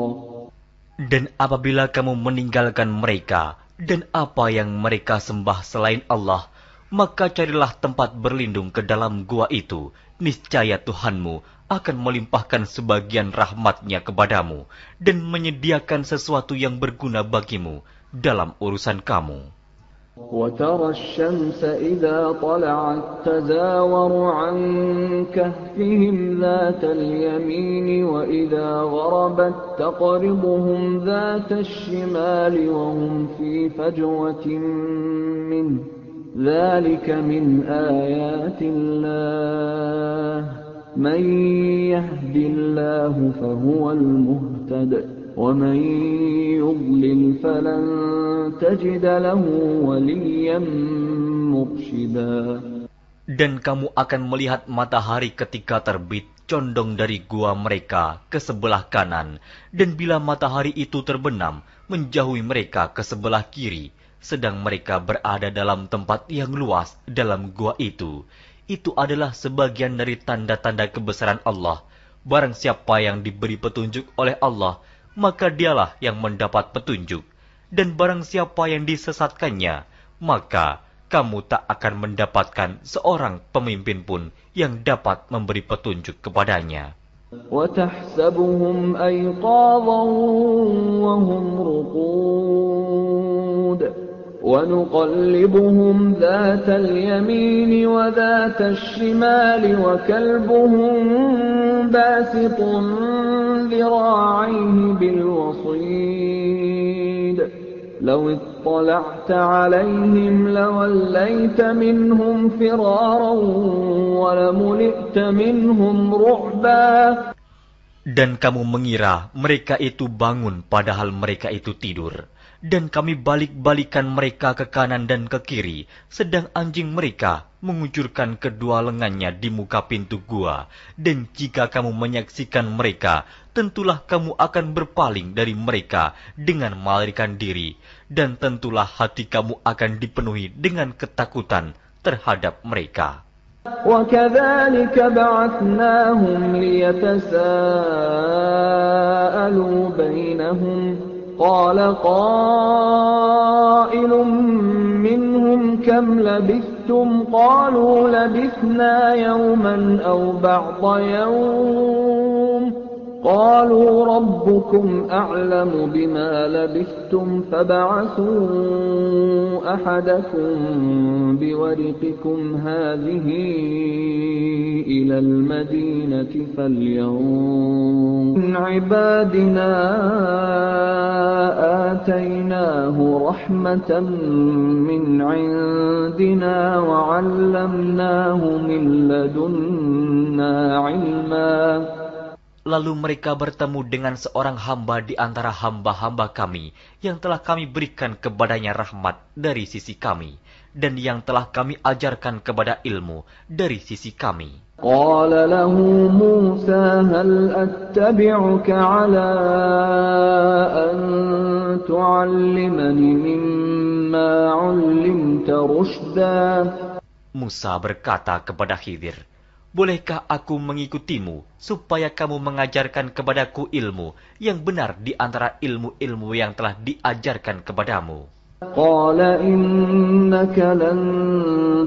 Dan apabila kamu meninggalkan mereka dan apa yang mereka sembah selain Allah, maka carilah tempat berlindung ke dalam gua itu. Niscaya Tuhanmu akan melimpahkan sebagian rahmat-Nya kepadamu dan menyediakan sesuatu yang berguna bagimu dalam urusan kamu. وَتَرَى الشَّمْسَ إِذَا طَلَعَتْ تَزَاوَرُ عَنْ كَهْفِهِمْ ذَاتَ الْيَمِينِ وَإِذَا غَرَبَتْ تَقْرِضُهُمْ ذَاتَ الشِّمَالِ وَهُمْ فِي فَجْوَةٍ مِّنْهُ ذَلِكَ مِنْ آيَاتِ اللَّهِ مَنْ يَهْدِ اللَّهُ فَهُوَ الْمُهْتَدِ وَمَنْ يُضْلِلْ فَلَنْ تَجِدَ لَهُ وَلِيًّا مُرْشِدًا. Dan kamu akan melihat matahari ketika terbit condong dari gua mereka ke sebelah kanan, dan bila matahari itu terbenam menjauhi mereka ke sebelah kiri, sedang mereka berada dalam tempat yang luas dalam gua itu. Itu adalah sebagian dari tanda-tanda kebesaran Allah. Barang siapa yang diberi petunjuk oleh Allah, maka dialah yang mendapat petunjuk. Dan barang siapa yang disesatkannya, maka kamu tak akan mendapatkan seorang pemimpin pun yang dapat memberi petunjuk kepadanya. وَتَحْسَبُهُمْ أَيْقَاظًا وَهُمْ رُقُودٌ وَنُقَلِّبُهُمْ ذَاتَ الْيَمِينِ وَذَاتَ الشِّمَالِ وَكَلْبُهُمْ بَاسِطٌ ذِرَاعَيْهِ بِالْوَصِيدِ لَوِ اطَّلَعْتَ عَلَيْهِمْ لَوَلَّيْتَ مِنْهُمْ فِرَارًا وَلَمُلِئْتَ مِنْهُمْ رُعْبًا. Dan kamu mengira mereka itu bangun padahal mereka itu tidur. Dan kami balik-balikan mereka ke kanan dan ke kiri, sedang anjing mereka mengucurkan kedua lengannya di muka pintu gua. Dan jika kamu menyaksikan mereka, tentulah kamu akan berpaling dari mereka dengan melarikan diri. Dan tentulah hati kamu akan dipenuhi dengan ketakutan terhadap mereka. وَكَذَلِكَ بَعَثْنَاهُمْ لِيَتَسَاءَلُوا بَيْنَهُمْ قَالَ قَائِلٌ مِّنْهُمْ كَمْ لَبِثْتُمْ قَالُوا لَبِثْنَا يَوْمًا أَوْ بَعْضَ يَوْمٍ قالوا ربكم أعلم بما لبثتم فابعثوا أحدكم بورقكم هذه إلى المدينة فلينظر من عبادنا آتيناه رحمة من عندنا وعلمناه من لدنا علما. Lalu mereka bertemu dengan seorang hamba di antara hamba-hamba kami yang telah kami berikan kepadanya rahmat dari sisi kami dan yang telah kami ajarkan kepada ilmu dari sisi kami. قال له موسى هل أتبعك على أن تعلمني مما علمت رشدا. Musa berkata kepada Khidir, "Bolehkah aku mengikutimu supaya kamu mengajarkan kepadaku ilmu yang benar di antara ilmu-ilmu yang telah diajarkan kepadamu?" قال إنك لن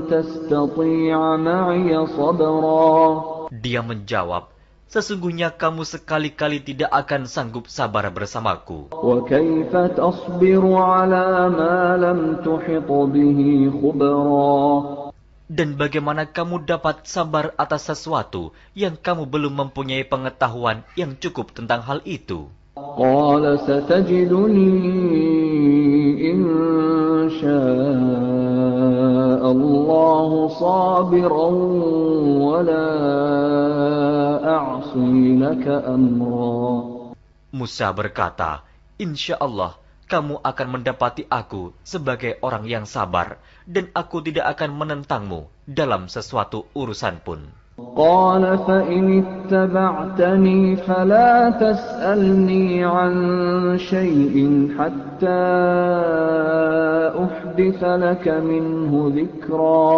تستطيع معي صبرا. Dia menjawab, "Sesungguhnya kamu sekali-kali tidak akan sanggup sabar bersamaku. وكيف تصبر على ما لم تحط به خبرا. Dan bagaimana kamu dapat sabar atas sesuatu yang kamu belum mempunyai pengetahuan yang cukup tentang hal itu?" قال ستجدني إن شاء الله صابرا ولا أعصي لك أمرا. Musa berkata, "Insya Allah kamu akan mendapati aku sebagai orang yang sabar dan aku tidak akan menentangmu dalam sesuatu urusan pun." قال فإن اتبعتني فلا تسألني عن شيء حتى أحدث لك منه ذكرا.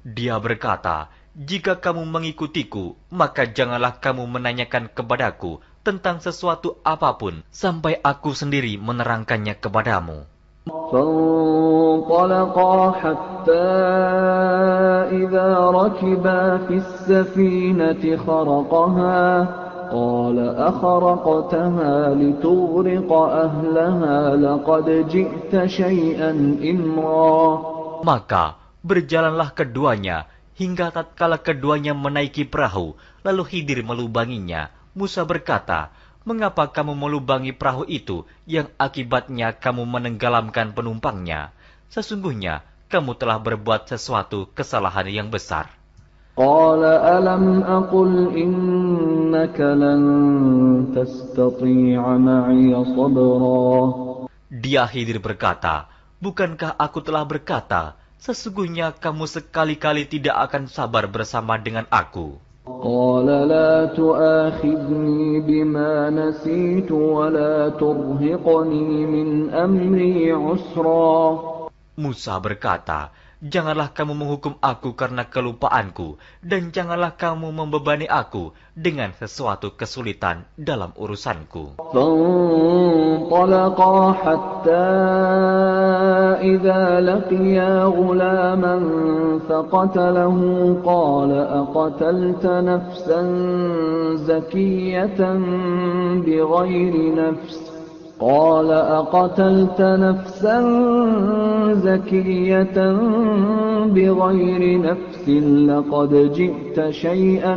Dia berkata, "Jika kamu mengikutiku, maka janganlah kamu menanyakan kepadaku tentang sesuatu apapun sampai aku sendiri menerangkannya kepadamu." فانطلقا حتى إذا ركبا في السفينة خرقها قال أخرقتها لتغرق أهلها لقد جئت شيئا إمرا. Maka berjalanlah keduanya hingga tatkala keduanya menaiki perahu, lalu Khidir melubanginya. Musa berkata, "Mengapa kamu melubangi perahu itu yang akibatnya kamu menenggelamkan penumpangnya? Sesungguhnya kamu telah berbuat sesuatu kesalahan yang besar." قال ألم أقل إنك لن تستطيع معي صبرا. Dia Khidir berkata, "Bukankah aku telah berkata, sesungguhnya kamu sekali-kali tidak akan sabar bersama dengan aku?" قال لا تؤاخذني بما نسيت ولا ترهقني من أمري عسرا. Musa berkata, "Janganlah kamu menghukum aku karena kelupaanku, dan janganlah kamu membebani aku dengan sesuatu kesulitan dalam urusanku." فانطلقا حتى إذا لقيا غلاما فقتله قال أقتلت نفسا زكية بغير نفس قال أقتلت نفسا زكية بغير نفس لقد جئت شيئا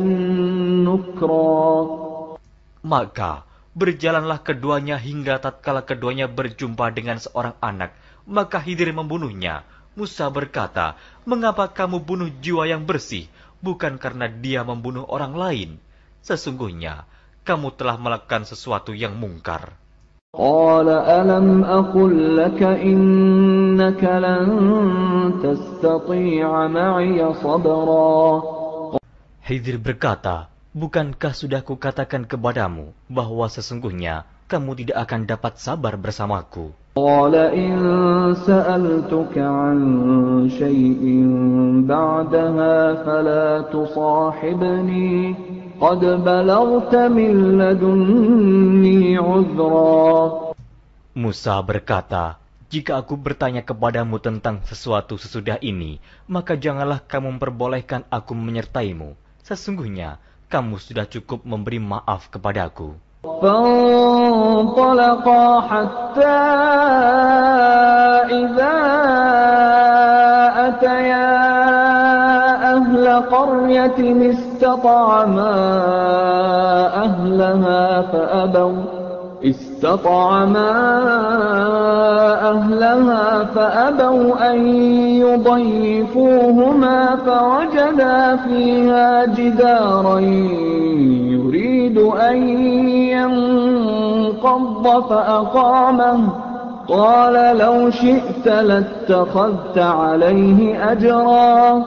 نكرا. Maka berjalanlah keduanya hingga tatkala keduanya berjumpa dengan seorang anak, maka Khidir membunuhnya. Musa berkata, "Mengapa kamu bunuh jiwa yang bersih, bukan karena dia membunuh orang lain? Sesungguhnya kamu telah melakukan sesuatu yang mungkar." قال ألم أقل لك إنك لن تستطيع معي صبرا. Khidir berkata, "Bukankah sudah kukatakan kepadamu bahwa sesungguhnya kamu tidak akan dapat sabar bersamaku?" قال إن سألتك عن شيء بعدها فلا تصاحبني قد بلغت من لدني عذرا. Musa berkata, "Jika aku bertanya kepadamu tentang sesuatu sesudah ini, maka janganlah kamu memperbolehkan aku menyertaimu. Sesungguhnya kamu sudah cukup memberi maaf kepadaku." فانطلقا حتى إذا أتيا أهل قرية استطعما أهلها فأبوا أن يضيفوهما فوجدا فيها جدارا يريد أن ينقض فأقامه قال لو شئت لاتخذت عليه أجرا.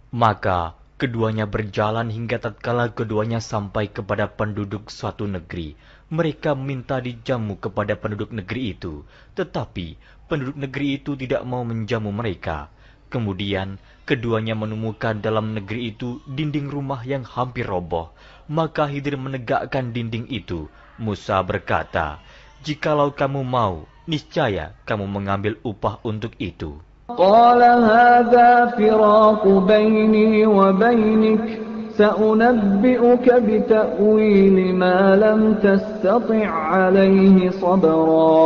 Maka keduanya berjalan hingga tatkala keduanya sampai kepada penduduk suatu negeri. Mereka minta dijamu kepada penduduk negeri itu, tetapi penduduk negeri itu tidak mau menjamu mereka. Kemudian keduanya menemukan dalam negeri itu dinding rumah yang hampir roboh. Maka Khidir menegakkan dinding itu. Musa berkata, "Jikalau kamu mau, niscaya kamu mengambil upah untuk itu." قال هذا فراق بيني وبينك سأنبئك بتأويل ما لم تستطع عليه صبرا.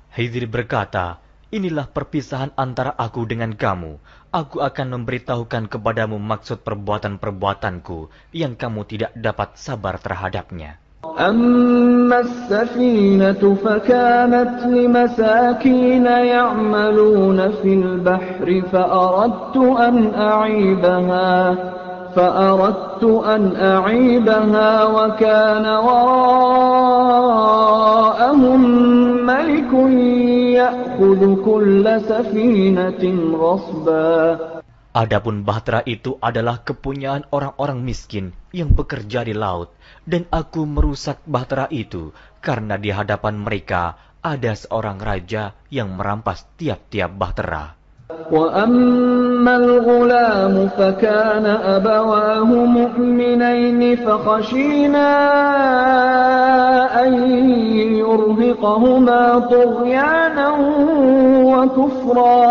Khidir berkata, "Inilah perpisahan antara aku dengan kamu. Aku akan memberitahukan kepadamu maksud perbuatan-perbuatanku yang kamu tidak dapat sabar terhadapnya." أما السفينة فكانت لمساكين يعملون في البحر فأردت أن أعيبها وكان وراءهم ملك يأخذ كل سفينة غصبا. Adapun bahtera itu adalah kepunyaan orang-orang miskin yang bekerja di laut, dan aku merusak bahtera itu karena di hadapan mereka ada seorang raja yang merampas tiap-tiap bahtera. وَأَمَّا الْغُلَامُ فَكَانَ أَبَوَاهُ مُؤْمِنَيْنِ فَخَشِينَا أَن يُرْهِقَهُمَا طُغْيَانًا وَكُفْرًا.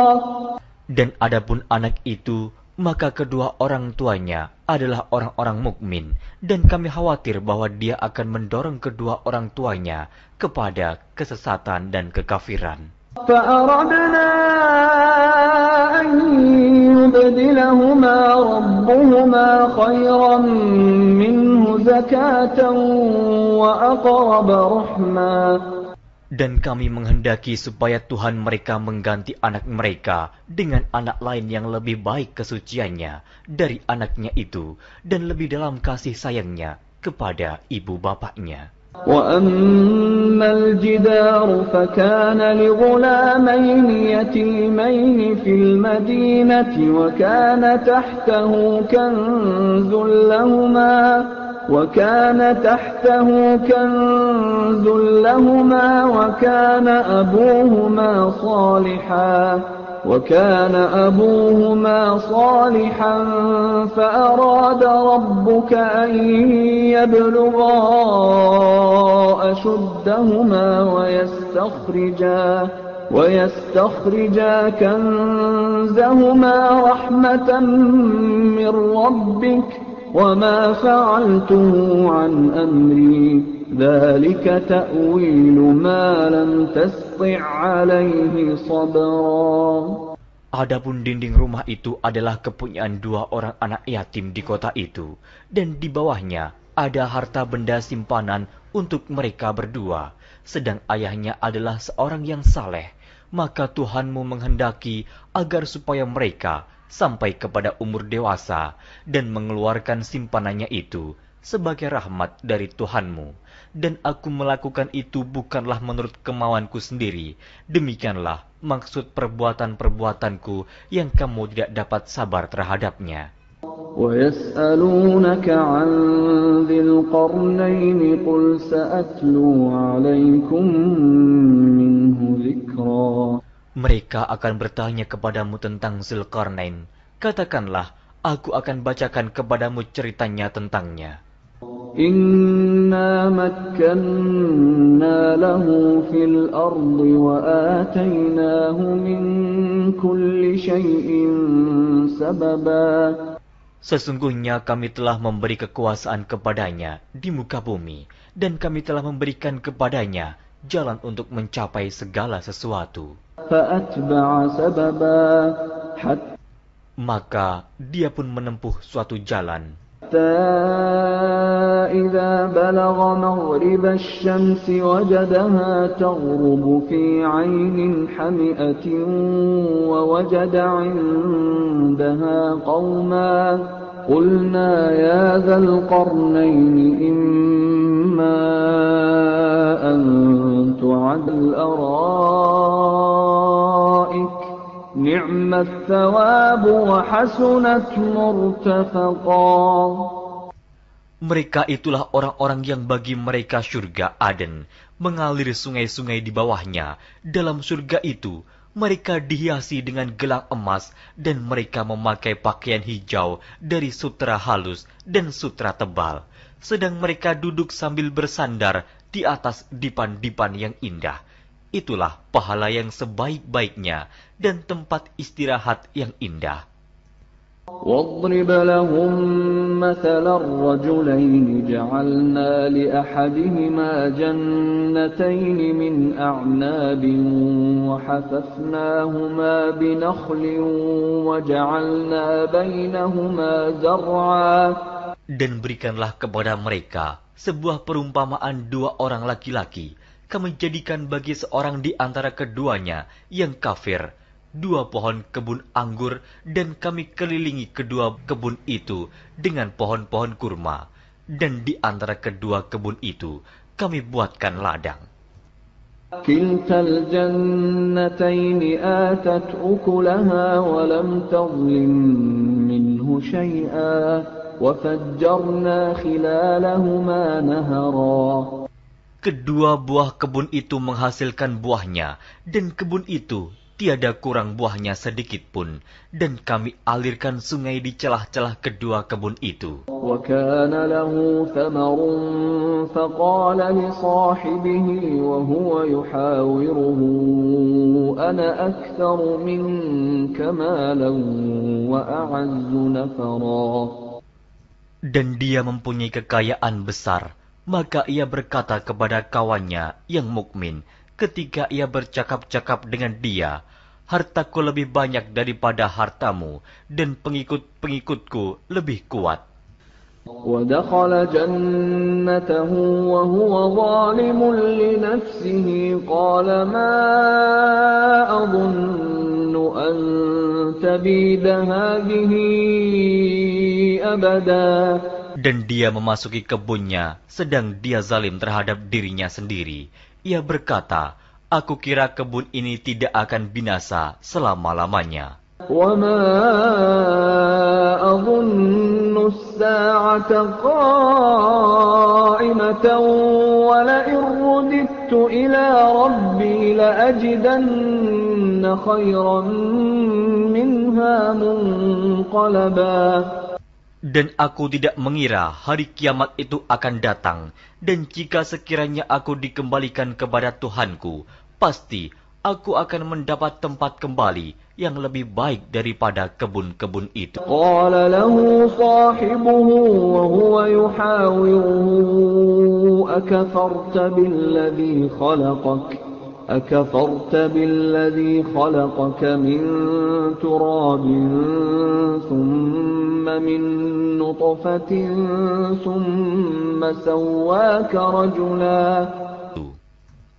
Dan adapun anak itu, maka kedua orang tuanya adalah orang-orang mukmin, dan kami khawatir bahwa dia akan mendorong kedua orang tuanya kepada kesesatan dan kekafiran. فَأَرَدْنَا أَن يُبْدِلَهُمَا رَبُّهُمَا خَيْرًا مِّنْهُ زَكَاةً وَأَقْرَبَ رَحْمًا. Dan kami menghendaki supaya Tuhan mereka mengganti anak mereka dengan anak lain yang lebih baik kesuciannya dari anaknya itu dan lebih dalam kasih sayangnya kepada ibu bapaknya. وَأَمَّا الْجِدَارُ فَكَانَ لِغُلَامَيْنِ يَتِيمَيْنِ فِي الْمَدِينَةِ وَكَانَ تَحْتَهُ كنز لهما وكان أبوهما صالحا فأراد ربك أن يبلغا أشدهما ويستخرجا كنزهما رحمة من ربك وما فعلته عن أمري ذلك تأويل ما لم تسطع عليه صبرا. Adapun dinding rumah itu adalah kepunyaan dua orang anak yatim di kota itu, dan di bawahnya ada harta benda simpanan untuk mereka berdua, sedang ayahnya adalah seorang yang saleh. Maka Tuhanmu menghendaki agar supaya mereka sampai kepada umur dewasa dan mengeluarkan simpanannya itu sebagai rahmat dari Tuhanmu. Dan aku melakukan itu bukanlah menurut kemauanku sendiri. Demikianlah maksud perbuatan-perbuatanku yang kamu tidak dapat sabar terhadapnya. وَيَسْأَلُونَكَ عَنْ ذِي الْقَرْنَيْنِ قُلْ سَأَتْلُو عَلَيْكُمْ مِنْهُ ذِكْرًا. Mereka akan bertanya kepadamu tentang Zulkarnain. Katakanlah, aku akan bacakan kepadamu ceritanya tentangnya. Inna makkanna lahu fil ardi wa atainahu min kulli syai'in sababa. Sesungguhnya kami telah memberi kekuasaan kepadanya di muka bumi, dan kami telah memberikan kepadanya jalan untuk mencapai segala sesuatu. فأتبع سببا حتى Maka dia pun menempuh suatu jalan. إذا بلغ مغرب الشمس وجدها تغرب في عين حمئة ووجد عندها قوما قلنا يا ذا القرنين إما أن تعد الأرائك نعم الثواب وحسنت مرتفقا. Mereka itulah orang-orang yang bagi mereka surga Aden, mengalir sungai-sungai di bawahnya. Dalam surga itu, mereka dihiasi dengan gelang emas, dan mereka memakai pakaian hijau dari sutra halus dan sutra tebal. Sedang mereka duduk sambil bersandar di atas dipan-dipan yang indah. Itulah pahala yang sebaik-baiknya dan tempat istirahat yang indah. واضرب لهم مثل الرجلين جعلنا لأحدهما جنتين من أعناب وحففناهما بنخل وجعلنا بينهما زرعا. Dan berikanlah kepada mereka sebuah perumpamaan dua orang laki-laki. Kami jadikan bagi seorang di antara keduanya yang kafir dua pohon kebun anggur, dan kami kelilingi kedua kebun itu dengan pohon-pohon kurma, dan di antara kedua kebun itu kami buatkan ladang. كلتا الجنتين آتت أكلها ولم تظلم منه شيئا وفجرنا خلالهما نهرا. Kedua buah kebun itu menghasilkan buahnya, dan kebun itu tiada kurang buahnya sedikit pun, dan kami alirkan sungai di celah-celah kedua kebun itu. وَكَانَ لَهُ ثَمَرٌ فَقَالَ لِصَاحِبِهِ وَهُوَ يُحَاوِرُهُ أَنَا أَكْثَرُ مِنكَ مَالًا وَأَعَزُّ نَفَرًا. Dan dia mempunyai kekayaan besar, maka ia berkata kepada kawannya yang mukmin, ketika ia bercakap-cakap dengan dia, hartaku lebih banyak daripada hartamu, dan pengikut-pengikutku lebih kuat. وَدَخَلَ جَنَّتَهُ وَهُوَ ظَالِمٌ لِنَفْسِهِ قَالَ مَا أَظُنُّ أَن تَبِيدَ هَٰذِهِ أَبَدًا. Dan dia memasuki kebunnya, sedang dia zalim terhadap dirinya sendiri. Ia berkata, aku kira kebun ini tidak akan binasa selama-lamanya. وَمَا أَظُنُّ السَّاعَةَ قَائِمَةً وَلَئِن رُّدِدتُّ إِلَىٰ رَبِّي لَأَجِدَنَّ خَيْرًا مِّنْهَا مُنقَلَبًا. Dan aku tidak mengira hari kiamat itu akan datang, dan jika sekiranya aku dikembalikan kepada Tuhanku, pasti aku akan mendapat tempat kembali yang lebih baik daripada kebun-kebun itu. قَالَ لَهُ صَاحِبُهُ وَهُوَ يُحَاوِرُهُ أَكَفَرْتَ بِالَّذِي خَلَقَكَ مِن تُرَابٍ ثُمَّ مِن نُّطْفَةٍ ثُمَّ سَوَّاكَ رَجُلًا.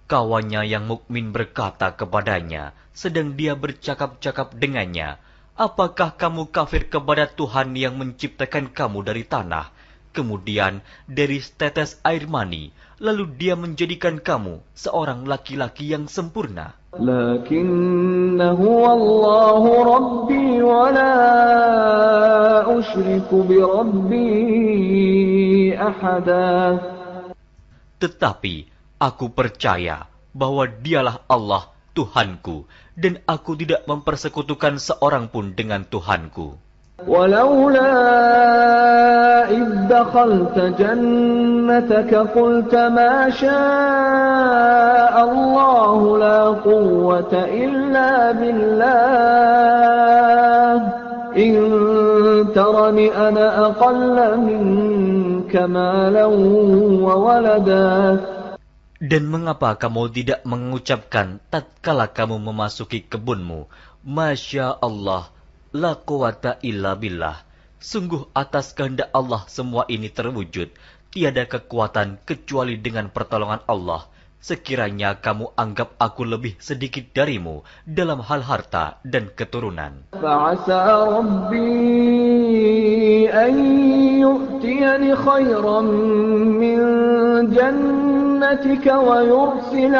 Kawannya yang mukmin berkata kepadanya, sedang dia bercakap-cakap dengannya, apakah kamu kafir kepada Tuhan yang menciptakan kamu dari tanah, kemudian dari setetes air mani, lalu dia menjadikan kamu seorang laki-laki yang sempurna? لَكِنَّ هُوَ اللَّهُ رَبِّي وَلَا أُشْرِكُ بِرَبِّي أَحَدًا. Tetapi aku percaya bahwa dialah Allah Tuhanku, dan aku tidak mempersekutukan seorang pun dengan Tuhanku. وَلَوْلَا إِذْ دَخَلْتَ جَنَّتَكَ قُلْتَ مَا شَاءَ اللَّهُ لَا قُوَّةَ إِلَّا بِاللَّهِ إِن ترني أنا أقل منك مالا وولدا. Dan mengapa kamu tidak mengucapkan tatkala kamu memasuki kebunmu, Masya Allah, la quwata illa billah. Sungguh atas kehendak Allah semua ini terwujud. Tiada kekuatan kecuali dengan pertolongan Allah. Sekiranya kamu anggap aku lebih sedikit darimu dalam hal harta dan keturunan. فعسى ربي أن يؤتيني خيرا من جنتك ويرسل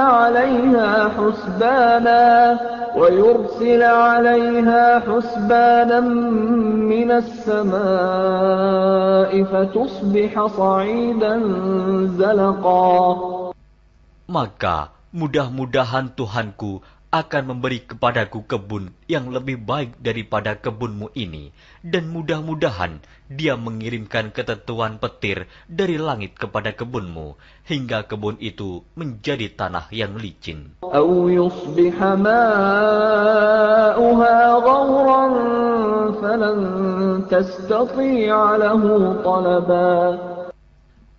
عليها حسبانا من السماء فتصبح صعيدا زلقا. Maka mudah-mudahan Tuhanku akan memberi kepadaku kebun yang lebih baik daripada kebunmu ini, dan mudah-mudahan Dia mengirimkan ketentuan petir dari langit kepada kebunmu, hingga kebun itu menjadi tanah yang licin. أو يصبح ماؤها غورا فلن تستطيع له طلبا.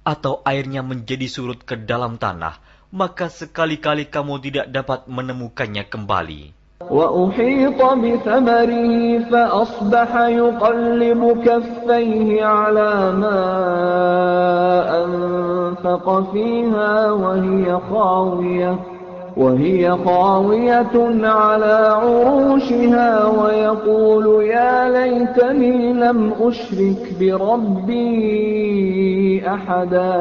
Atau airnya menjadi surut ke dalam tanah, maka sekali-kali kamu tidak dapat menemukannya kembali. وأحيط بثمره فأصبح يقلب كفيه على ما أنفق فيها وهي خاوية على عروشها ويقول يا ليتني لم أشرك بربي أحدا.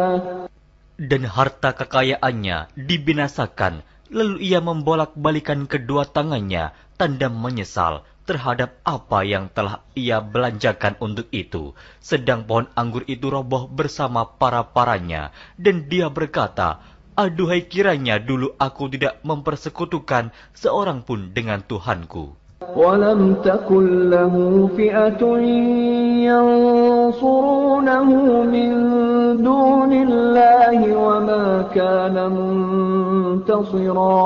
Dan harta kekayaannya dibinasakan, lalu ia membolak-balikan kedua tangannya, tanda menyesal terhadap apa yang telah ia belanjakan untuk itu. Sedang pohon anggur itu roboh bersama para-paranya, dan dia berkata, aduhai kiranya dulu aku tidak mempersekutukan seorang pun dengan Tuhanku. وَلَمْ تَكُنْ لَهُ فِئَةٌ يَنْصُرُونَهُ مِنْ دُونِ اللَّهِ وَمَا كَانَ مُنْتَصِرًا.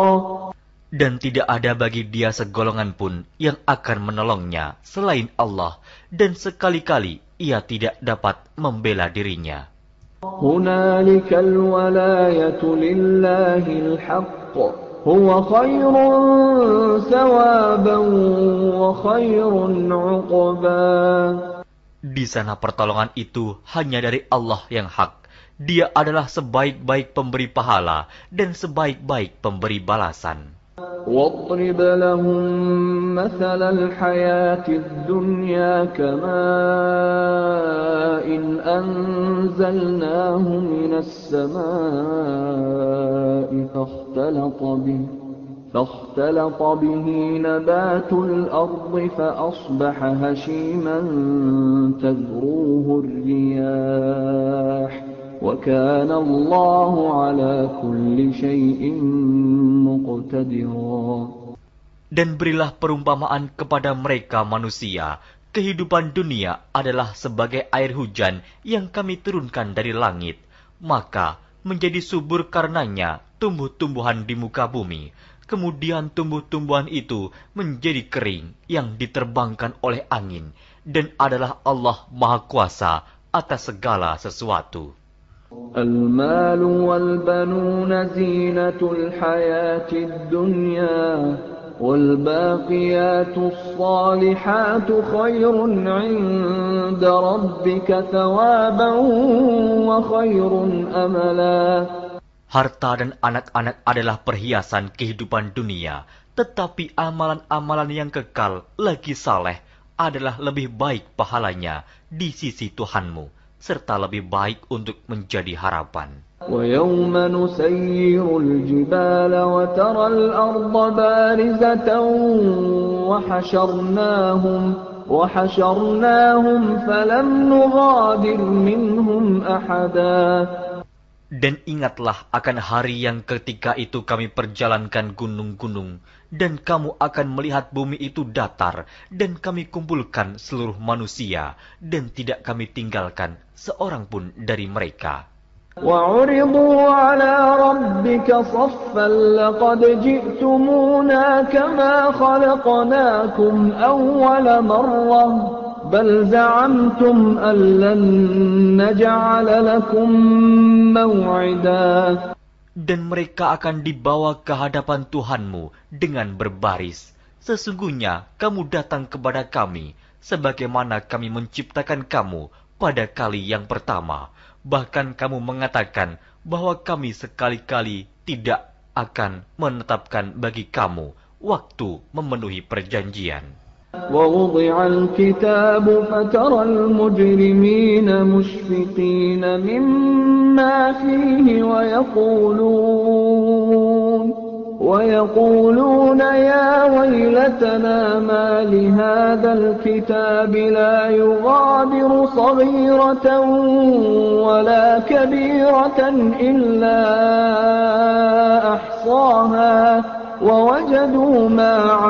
Dan tidak ada bagi dia segolongan pun yang akan menolongnya selain Allah, dan sekali-kali ia tidak dapat membela dirinya. هُنَالِكَ الْوَلَايَةُ لِلَّهِ الْحَقِّ هُوَ خَيْرٌ ثَوَابًا وَخَيْرٌ عُقْبًا. Di sana pertolongan itu hanya dari Allah yang hak. Dia adalah sebaik-baik pemberi pahala dan sebaik-baik pemberi balasan. وَاضْرِبْ لَهُم مَّثَلَ الْحَيَاةِ الدُّنْيَا كَمَاءٍ أَنزَلْنَاهُ مِنَ السَّمَاءِ فاختلط به نبات الأرض فأصبح هشيما تذروه الرياح وكان الله على كل شيء مقتدرا. Dan berilah perumpamaan kepada mereka manusia. Kehidupan dunia adalah sebagai air hujan yang kami turunkan dari langit. Maka menjadi subur karenanya tumbuh-tumbuhan di muka bumi. Kemudian tumbuh-tumbuhan itu menjadi kering yang diterbangkan oleh angin. Dan adalah Allah Maha Kuasa atas segala sesuatu. المال والبنون زينة الحياة الدنيا والباقيات الصالحات خير عند ربك ثوابا وخير أملا. Harta dan anak-anak adalah perhiasan kehidupan dunia, tetapi amalan-amalan yang kekal lagi saleh adalah lebih baik pahalanya di sisi Tuhanmu, serta lebih baik untuk menjadi harapan. وَيَوْمَ نُسَيِّرُ الْجِبَالَ وَتَرَى الْأَرْضَ بَارِزَةً وَحَشَرْنَاهُمْ فَلَمْ نُغَادِرْ مِنْهُمْ أَحَدًا. Dan ingatlah akan hari yang ketika itu kami perjalankan gunung-gunung, dan kamu akan melihat bumi itu datar, dan kami kumpulkan seluruh manusia, dan tidak kami tinggalkan seorang pun dari mereka. وَعُرِضُوا عَلَى رَبِّكَ صَفًّا لَقَدْ جِئْتُمُونَا كَمَا خَلَقْنَاكُمْ أَوَّلَ مَرَّةٍ بل زعمتم أن لن نجعل لكم موعدا. Dan mereka akan dibawa ke hadapan Tuhanmu dengan berbaris. Sesungguhnya kamu datang kepada kami, sebagaimana kami menciptakan kamu pada kali yang pertama. Bahkan kamu mengatakan bahwa kami sekali-kali tidak akan menetapkan bagi kamu waktu memenuhi perjanjian. ووضع الكتاب فترى المجرمين مشفقين مما فيه ويقولون يا ويلتنا ما لهذا الكتاب لا يغادر صغيرة ولا كبيرة إلا أحصاها ووجدوا ما